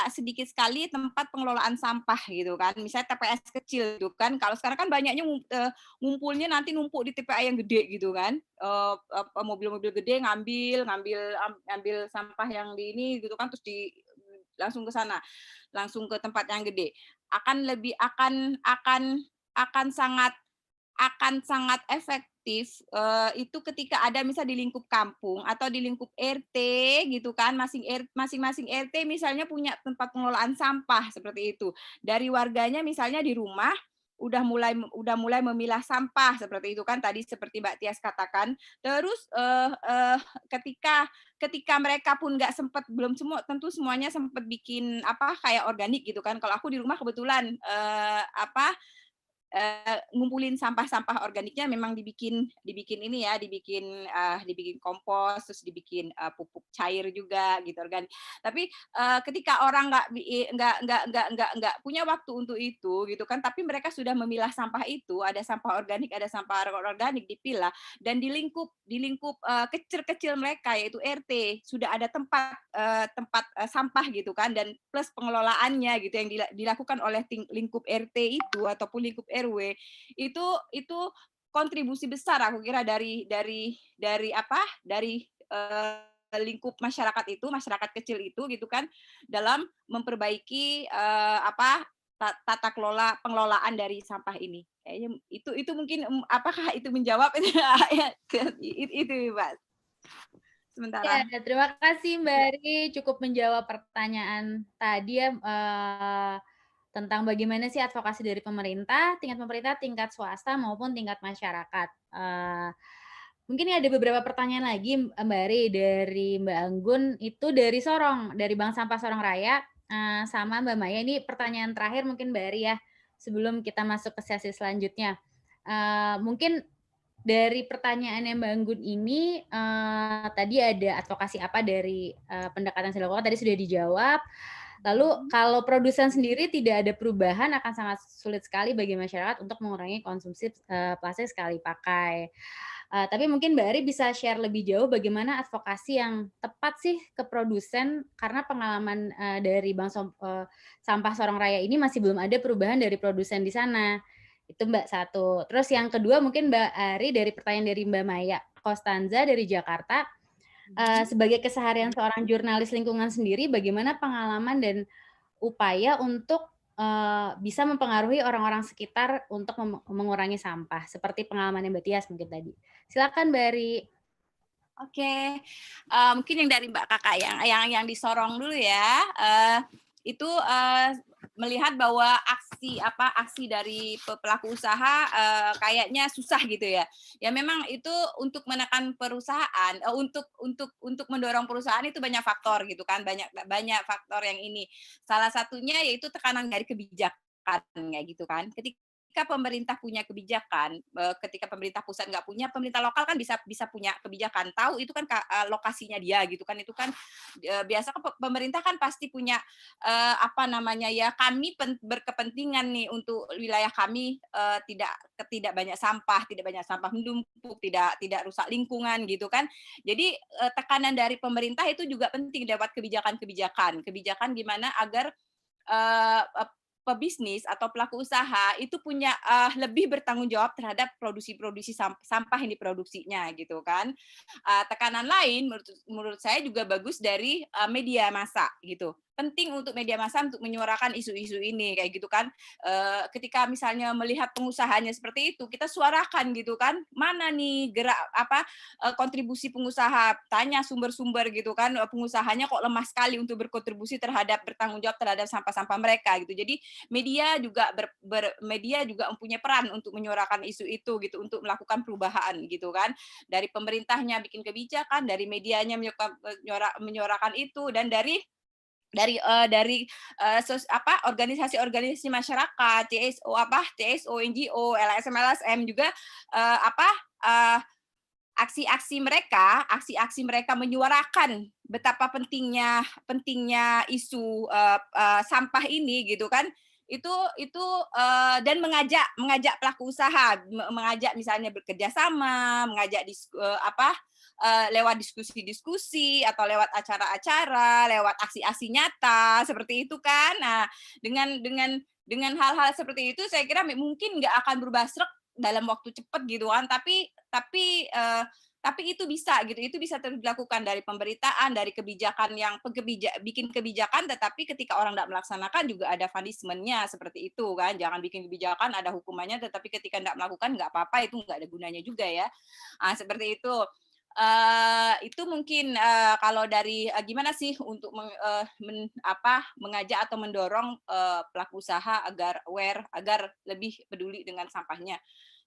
Speaker 6: sekali tempat pengelolaan sampah gitu kan. Misalnya TPS kecil gitu kan. Kalau sekarang kan banyaknya ngumpulnya nanti numpuk di TPA yang gede gitu kan. Mobil-mobil gede ngambil sampah yang di ini gitu kan, terus langsung ke sana, langsung ke tempat yang gede. Akan sangat efektif itu ketika ada misal di lingkup kampung atau di lingkup RT gitu kan, masing-masing RT misalnya punya tempat pengelolaan sampah seperti itu. Dari warganya misalnya di rumah udah mulai memilah sampah seperti itu kan, tadi seperti Mbak Tias katakan. Terus ketika mereka pun nggak sempat, belum semua tentu semuanya sempat bikin kayak organik gitu kan. Kalau aku di rumah kebetulan ngumpulin sampah-sampah organiknya memang dibikin ini ya, dibikin kompos, terus dibikin pupuk cair juga gitu organik. Tapi ketika orang nggak punya waktu untuk itu gitu kan, tapi mereka sudah memilah sampah itu, ada sampah organik, ada sampah organik dipilah, dan di lingkup kecil-kecil mereka yaitu RT sudah ada tempat sampah gitu kan, dan plus pengelolaannya gitu yang dilakukan oleh lingkup RT itu ataupun lingkup RW itu kontribusi besar aku kira dari lingkup masyarakat kecil itu gitu kan, dalam memperbaiki tata kelola pengelolaan dari sampah ini. Kayaknya itu mungkin apakah itu menjawab itu Mbak. Sementara.
Speaker 8: Ya, terima kasih Mbak Ari, cukup menjawab pertanyaan tadi ya, tentang bagaimana sih advokasi dari pemerintah, tingkat swasta maupun tingkat masyarakat. Mungkin ada beberapa pertanyaan lagi Mbak Ari dari Mbak Anggun, itu dari Sorong, dari Bank Sampah Sorong Raya, sama Mbak Maya. Ini pertanyaan terakhir mungkin Mbak Ari ya, sebelum kita masuk ke sesi selanjutnya. Mungkin dari pertanyaan yang Mbak Anggun ini, tadi ada advokasi apa dari pendekatan yang sudah dilakukan, tadi sudah dijawab. Lalu kalau produsen sendiri tidak ada perubahan, akan sangat sulit sekali bagi masyarakat untuk mengurangi konsumsi plastik sekali pakai. Tapi mungkin Mbak Ari bisa share lebih jauh bagaimana advokasi yang tepat sih ke produsen, karena pengalaman dari Bank Sampah Sorong Raya ini masih belum ada perubahan dari produsen di sana. Itu Mbak satu. Terus yang kedua mungkin Mbak Ari dari pertanyaan dari Mbak Maya Kostanza dari Jakarta. Sebagai keseharian seorang jurnalis lingkungan sendiri, bagaimana pengalaman dan upaya untuk bisa mempengaruhi orang-orang sekitar untuk mengurangi sampah, seperti pengalaman Mbak Tias mungkin tadi. Silakan Mbak Ari.
Speaker 6: Oke, mungkin yang dari Mbak Kakak yang di Sorong dulu ya. itu melihat bahwa aksi dari pelaku usaha kayaknya susah gitu ya. Ya memang itu untuk menekan perusahaan, untuk mendorong perusahaan itu banyak faktor gitu kan, banyak faktor yang ini. Salah satunya yaitu tekanan dari kebijakan kayak gitu kan. Ketika pemerintah punya kebijakan, ketika pemerintah pusat nggak punya, pemerintah lokal kan bisa punya kebijakan. Tahu itu kan lokasinya dia gitu kan. Itu kan biasa pemerintah kan pasti punya apa namanya ya, kami berkepentingan nih untuk wilayah kami tidak banyak sampah menumpuk, tidak rusak lingkungan gitu kan. Jadi tekanan dari pemerintah itu juga penting lewat kebijakan gimana agar pebisnis atau pelaku usaha itu punya lebih bertanggung jawab terhadap produksi sampah yang diproduksinya gitu kan. Tekanan lain menurut saya juga bagus dari media massa gitu. Penting untuk media massa untuk menyuarakan isu-isu ini kayak gitu kan. Ketika misalnya melihat pengusahanya seperti itu, kita suarakan gitu kan. Mana nih gerak kontribusi pengusaha, tanya sumber-sumber gitu kan, pengusahanya kok lemah sekali untuk berkontribusi terhadap bertanggung jawab terhadap sampah-sampah mereka gitu. Jadi media juga media juga mempunyai peran untuk menyuarakan isu itu gitu, untuk melakukan perubahan gitu kan. Dari pemerintahnya bikin kebijakan, dari medianya menyuarakan itu, dan dari organisasi-organisasi masyarakat, TSO, NGO, LSM juga aksi-aksi mereka menyuarakan betapa pentingnya isu sampah ini gitu kan. Itu dan mengajak pelaku usaha, mengajak misalnya bekerja sama, mengajak lewat diskusi-diskusi atau lewat acara-acara, lewat aksi-aksi nyata seperti itu kan. Nah, dengan hal-hal seperti itu saya kira mungkin nggak akan berubah srek dalam waktu cepat gitu kan, tapi itu bisa gitu, itu bisa dilakukan dari pemberitaan, dari kebijakan yang bikin kebijakan, tetapi ketika orang tidak melaksanakan juga ada punishment-nya seperti itu kan. Jangan bikin kebijakan ada hukumannya, tetapi ketika tidak melakukan nggak apa-apa, itu nggak ada gunanya juga ya. Seperti itu. Itu mungkin kalau dari gimana sih untuk mengajak atau mendorong pelaku usaha agar aware, agar lebih peduli dengan sampahnya.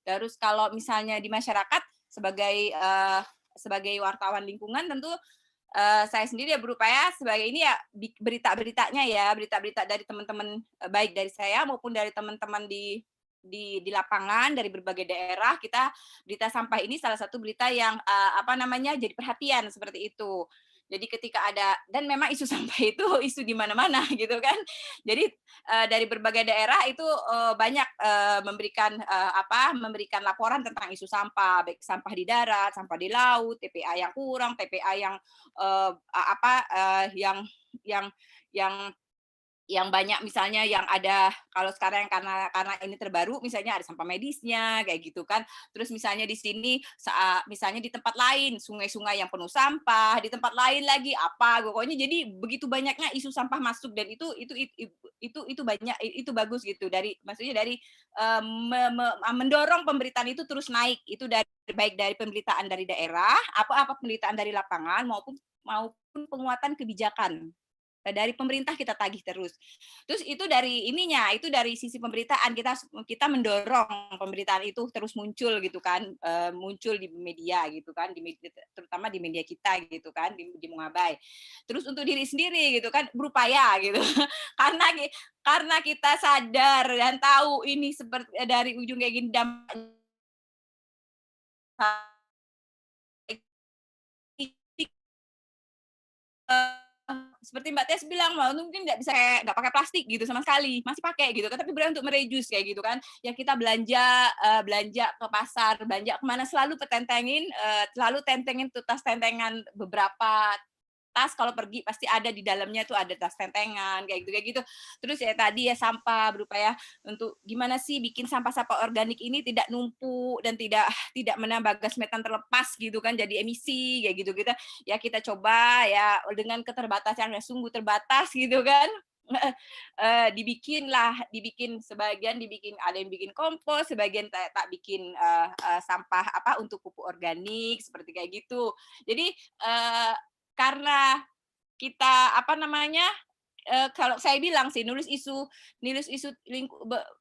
Speaker 6: Terus kalau misalnya di masyarakat sebagai wartawan lingkungan, tentu saya sendiri ya berupaya sebagai ini ya berita-beritanya ya, berita-berita dari teman-teman, baik dari saya maupun dari teman-teman di lapangan dari berbagai daerah. Kita berita sampah ini salah satu berita yang jadi perhatian seperti itu. Jadi ketika ada, dan memang isu sampah itu isu di mana-mana gitu kan. Jadi dari berbagai daerah itu banyak memberikan laporan tentang isu sampah, baik sampah di darat, sampah di laut, TPA yang kurang, TPA yang banyak, misalnya yang ada kalau sekarang karena ini terbaru, misalnya ada sampah medisnya kayak gitu kan. Terus misalnya di sini misalnya di tempat lain sungai-sungai yang penuh sampah, di tempat lain lagi pokoknya jadi begitu banyaknya isu sampah masuk, dan itu banyak, itu bagus gitu, maksudnya dari mendorong pemberitaan itu terus naik, itu baik dari pemberitaan dari daerah, pemberitaan dari lapangan maupun penguatan kebijakan dari pemerintah kita tagih terus. Terus itu dari sisi pemberitaan, kita mendorong pemberitaan itu terus muncul gitu kan, muncul di media gitu kan, terutama di media kita gitu kan, di Mungabay. Terus untuk diri sendiri gitu kan, berupaya gitu. karena kita sadar dan tahu ini seperti dari ujung kayak gini dampaknya seperti Mbak Tes bilang, mungkin nggak pakai plastik gitu sama sekali, masih pakai gitu kan, tapi berani untuk mereduce kayak gitu kan. Ya kita belanja ke pasar, belanja kemana, selalu tentengin tuh tas tentengan, beberapa tas kalau pergi pasti ada di dalamnya tuh ada tas tentengan kayak gitu. Terus ya tadi ya sampah, berupaya untuk gimana sih bikin sampah-sampah organik ini tidak numpuk dan tidak menambah gas metan terlepas gitu kan, jadi emisi kayak gitu. Ya kita coba ya dengan keterbatasan yang sungguh terbatas gitu kan. Dibikin sebagian, ada yang bikin kompos, sebagian tak bikin sampah untuk pupuk organik seperti kayak gitu. Jadi karena kita kalau saya bilang sih nulis isu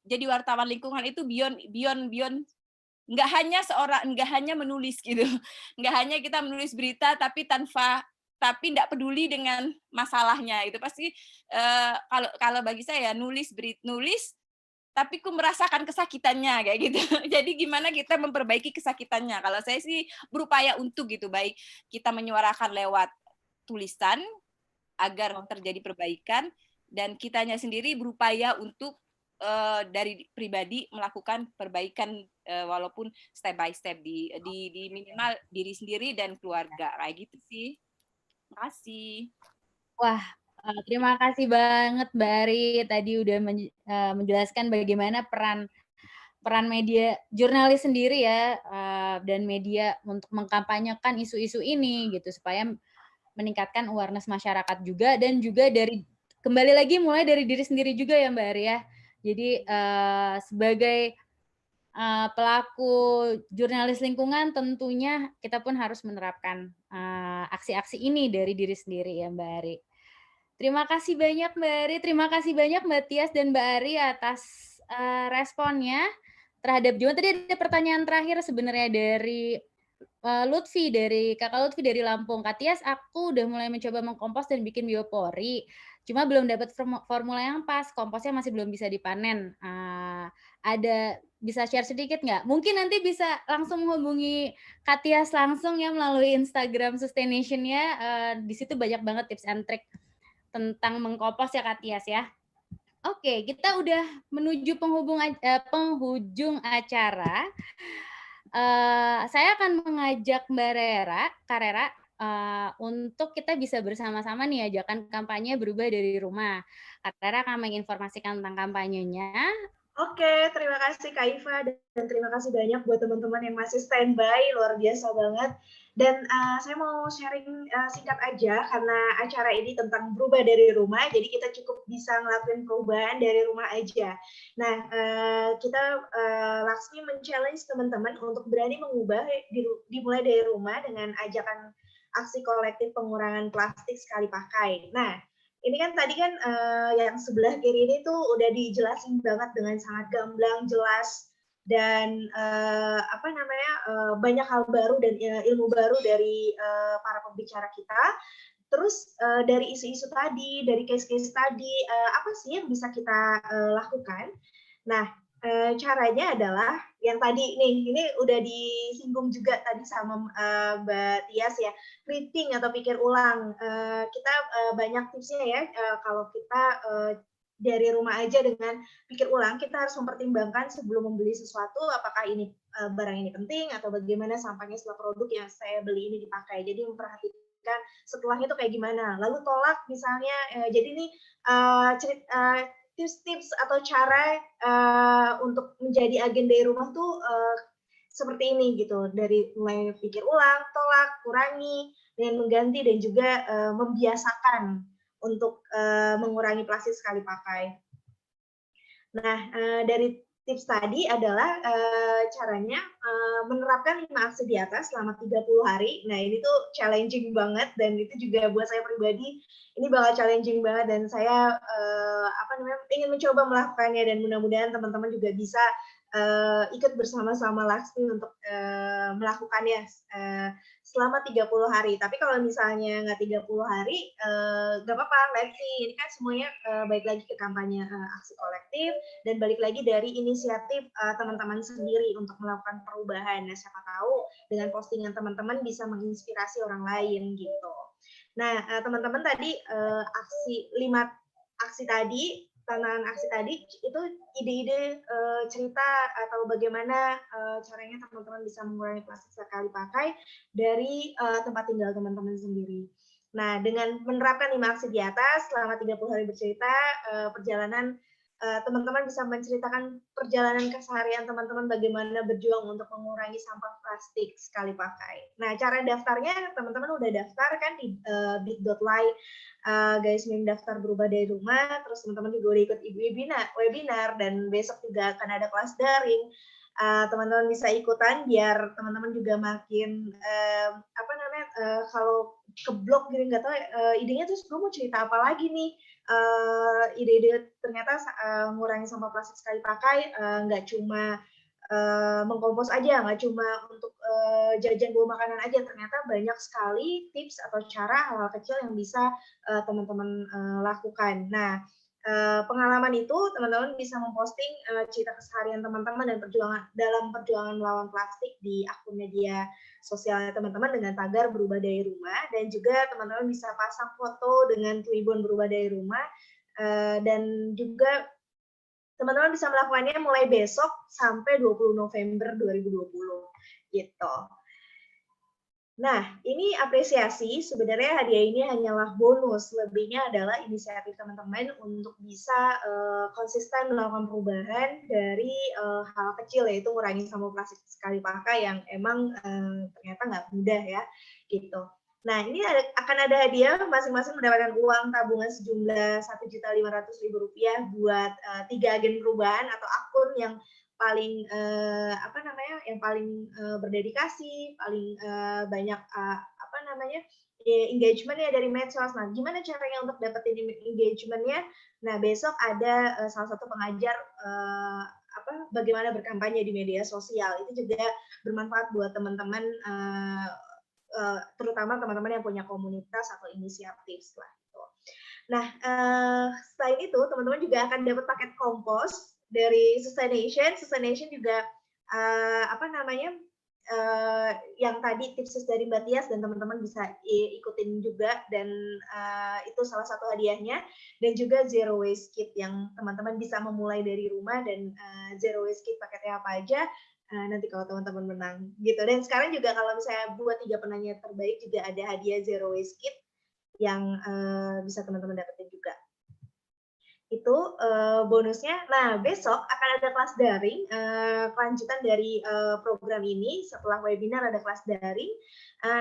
Speaker 6: jadi wartawan lingkungan itu beyond nggak hanya menulis gitu, nggak hanya kita menulis berita tapi tidak peduli dengan masalahnya. Itu pasti kalau bagi saya nulis tapi ku merasakan kesakitannya kayak gitu. Jadi gimana kita memperbaiki kesakitannya? Kalau saya sih berupaya untuk gitu, baik kita menyuarakan lewat tulisan agar terjadi perbaikan, dan kitanya sendiri berupaya untuk dari pribadi melakukan perbaikan walaupun step by step di minimal diri sendiri dan keluarga kayak gitu sih. Terima kasih.
Speaker 8: Wah, terima kasih banget Mbak Ari tadi udah menjelaskan bagaimana peran media jurnalis sendiri ya, dan media untuk mengkampanyekan isu-isu ini gitu supaya meningkatkan awareness masyarakat juga, dan juga kembali lagi mulai dari diri sendiri juga ya Mbak Ari ya. Jadi sebagai pelaku jurnalis lingkungan tentunya kita pun harus menerapkan aksi-aksi ini dari diri sendiri ya Mbak Ari. Terima kasih banyak Mbak Ari, terima kasih banyak Mbak Tias dan Mbak Ari atas responnya terhadap juga. Tadi ada pertanyaan terakhir sebenarnya dari Kakak Lutfi dari Lampung. Kak Tias, aku udah mulai mencoba mengkompos dan bikin biopori. Cuma belum dapat formula yang pas, komposnya masih belum bisa dipanen. Bisa share sedikit nggak? Mungkin nanti bisa langsung menghubungi Kak Tias langsung ya melalui Instagram Sustaination-nya. Di situ banyak banget tips and trick tentang mengkompos ya Kak Tias ya. Oke, kita udah menuju penghujung acara. Saya akan mengajak Mbak Karera untuk kita bisa bersama-sama nih ajakan kampanye berubah dari rumah. Kak Rera akan menginformasikan tentang kampanyenya.
Speaker 9: Oke, terima kasih Kak Iva, dan terima kasih banyak buat teman-teman yang masih standby, luar biasa banget. Dan saya mau sharing singkat aja, karena acara ini tentang berubah dari rumah, jadi kita cukup bisa ngelakuin perubahan dari rumah aja. Nah, kita Laksmi men-challenge teman-teman untuk berani mengubah dimulai dari rumah dengan ajakan aksi kolektif pengurangan plastik sekali pakai. Nah, ini kan tadi kan yang sebelah kiri ini tuh udah dijelasin banget dengan sangat gamblang, jelas, dan banyak hal baru dan ilmu baru dari para pembicara kita. Terus dari isu-isu tadi, dari case-case tadi, apa sih yang bisa kita lakukan? Nah, caranya adalah yang tadi nih, ini udah disinggung juga tadi sama Mbak Tias ya, reading atau pikir ulang. Kita banyak tipsnya ya, kalau kita dari rumah aja dengan pikir ulang, kita harus mempertimbangkan sebelum membeli sesuatu, apakah ini barang ini penting atau bagaimana sampainya setelah produk yang saya beli ini dipakai. Jadi memperhatikan setelahnya itu kayak gimana. Lalu tolak misalnya, jadi ini tips-tips atau cara untuk menjadi agen dari rumah tuh seperti ini gitu, dari mulai pikir ulang, tolak, kurangi, dengan mengganti dan juga membiasakan untuk mengurangi plastik sekali pakai. Nah, dari tips tadi adalah caranya menerapkan 5 aksi di atas selama 30 hari. Nah, ini tuh challenging banget, dan itu juga buat saya pribadi ini bakal challenging banget, dan saya ingin mencoba melakukannya, dan mudah-mudahan teman-teman juga bisa ikut bersama-sama Laksmi untuk melakukannya selama 30 hari. Tapi kalau misalnya nggak 30 hari, nggak apa-apa, let's see. Ini kan semuanya balik lagi ke kampanye aksi kolektif, dan balik lagi dari inisiatif teman-teman sendiri untuk melakukan perubahan. Nah, siapa tahu dengan postingan teman-teman bisa menginspirasi orang lain gitu. Nah, teman-teman tadi 5 aksi tadi, tantangan aksi tadi itu ide-ide cerita atau bagaimana caranya teman-teman bisa mengurangi plastik sekali pakai dari tempat tinggal teman-teman sendiri. Nah, dengan menerapkan 5 aksi di atas selama 30 hari bercerita, perjalanan teman-teman bisa menceritakan perjalanan keseharian teman-teman bagaimana berjuang untuk mengurangi sampah plastik sekali pakai. Nah, cara daftarnya teman-teman udah daftar kan di bit.ly guys, daftar berubah dari rumah, terus teman-teman juga udah ikut webinar, dan besok juga akan ada kelas daring. Teman-teman bisa ikutan biar teman-teman juga makin kalau keblok gitu nggak tahu idenya terus gue mau cerita apa lagi nih, ide-ide ternyata ngurangi sampah plastik sekali pakai nggak cuma mengkompos aja, nggak cuma untuk jajan bawa makanan aja, ternyata banyak sekali tips atau cara hal-hal kecil yang bisa teman-teman lakukan. Nah, pengalaman itu teman-teman bisa memposting cerita keseharian teman-teman dan perjuangan melawan plastik di akun media sosialnya teman-teman dengan tagar berubah dari rumah, dan juga teman-teman bisa pasang foto dengan tulisan berubah dari rumah, dan juga teman-teman bisa melakukannya mulai besok sampai 20 November 2020 gitu. Nah, ini apresiasi, sebenarnya hadiah ini hanyalah bonus, lebihnya adalah inisiatif teman-teman untuk bisa konsisten melakukan perubahan dari hal kecil, yaitu mengurangi sampah plastik sekali pakai yang emang ternyata nggak mudah ya, gitu. Nah, ini akan ada hadiah, masing-masing mendapatkan uang tabungan sejumlah Rp1.500.000 buat 3 agen perubahan atau akun yang paling berdedikasi, paling banyak engagement-nya dari medsos. Nah, gimana caranya untuk dapetin engagement-nya? Nah, besok ada salah satu pengajar bagaimana berkampanye di media sosial. Itu juga bermanfaat buat teman-teman, terutama teman-teman yang punya komunitas atau inisiatif lah. Nah, selain itu teman-teman juga akan dapat paket kompos dari Sustaination. Sustaination juga yang tadi tips dari Mbak Tias, dan teman-teman bisa ikutin juga, dan itu salah satu hadiahnya. Dan juga Zero Waste Kit yang teman-teman bisa memulai dari rumah, dan Zero Waste Kit paketnya apa aja nanti kalau teman-teman menang gitu. Dan sekarang juga kalau misalnya buat 3 penanya terbaik juga ada hadiah Zero Waste Kit yang bisa teman-teman dapetin juga. Itu bonusnya. Nah, besok akan ada kelas daring, kelanjutan dari program ini. Setelah webinar ada kelas daring,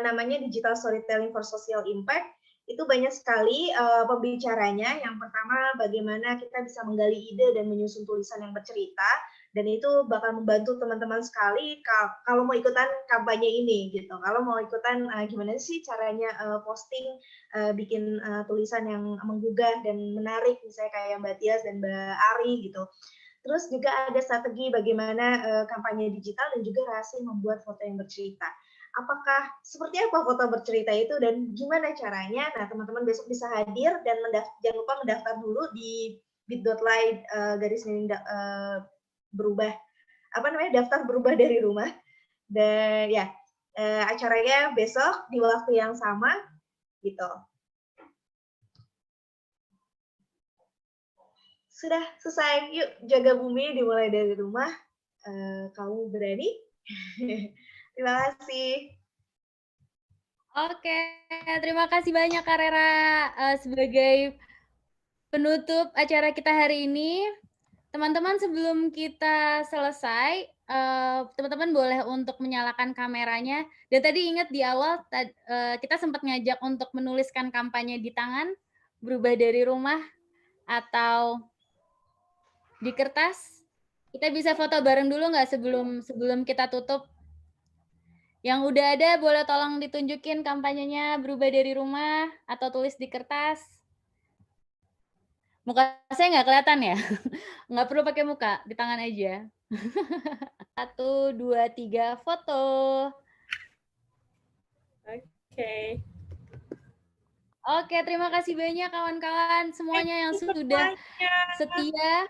Speaker 9: namanya Digital Storytelling for Social Impact. Itu banyak sekali pembicaranya. Yang pertama, bagaimana kita bisa menggali ide dan menyusun tulisan yang bercerita, dan itu bakal membantu teman-teman sekali kalau mau ikutan kampanye ini gitu. Kalau mau ikutan gimana sih caranya posting, bikin tulisan yang menggugah dan menarik, misalnya kayak Mbak Tias dan Mbak Ari gitu. Terus juga ada strategi bagaimana kampanye digital, dan juga rahasia membuat foto yang bercerita. Apakah seperti apa foto bercerita itu dan gimana caranya? Nah, teman-teman besok bisa hadir, dan jangan lupa mendaftar dulu di bit.ly daftar berubah dari rumah. Dan ya, acaranya besok di waktu yang sama gitu. Sudah selesai, yuk jaga bumi dimulai dari rumah. Kamu berani? Terima kasih.
Speaker 8: Oke, terima kasih banyak Kak Rera sebagai penutup acara kita hari ini. Teman-teman, sebelum kita selesai, teman-teman boleh untuk menyalakan kameranya. Dan tadi ingat di awal kita sempat ngajak untuk menuliskan kampanye di tangan, berubah dari rumah, atau di kertas. Kita bisa foto bareng dulu nggak sebelum kita tutup? Yang udah ada boleh tolong ditunjukin kampanyenya berubah dari rumah atau tulis di kertas. Muka saya nggak kelihatan ya? Nggak perlu pakai muka, di tangan aja. 1, 2, 3, foto. Oke, terima kasih banyak kawan-kawan semuanya yang sudah setia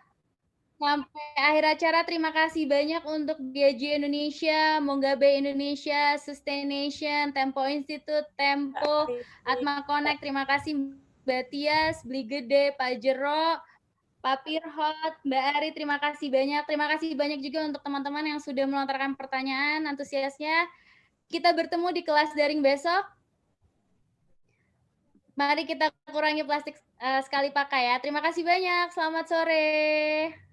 Speaker 8: sampai akhir acara. Terima kasih banyak untuk GIG Indonesia, Mongabe Indonesia, Sustaination, Tempo Institute, Tempo, Atma Connect. Terima kasih Mbak Tias, Beli Gede, Pak Jero, Pak Pirhot, Mbak Ari, terima kasih banyak. Terima kasih banyak juga untuk teman-teman yang sudah melontarkan pertanyaan, antusiasnya. Kita bertemu di kelas daring besok. Mari kita kurangi plastik sekali pakai ya. Terima kasih banyak. Selamat sore.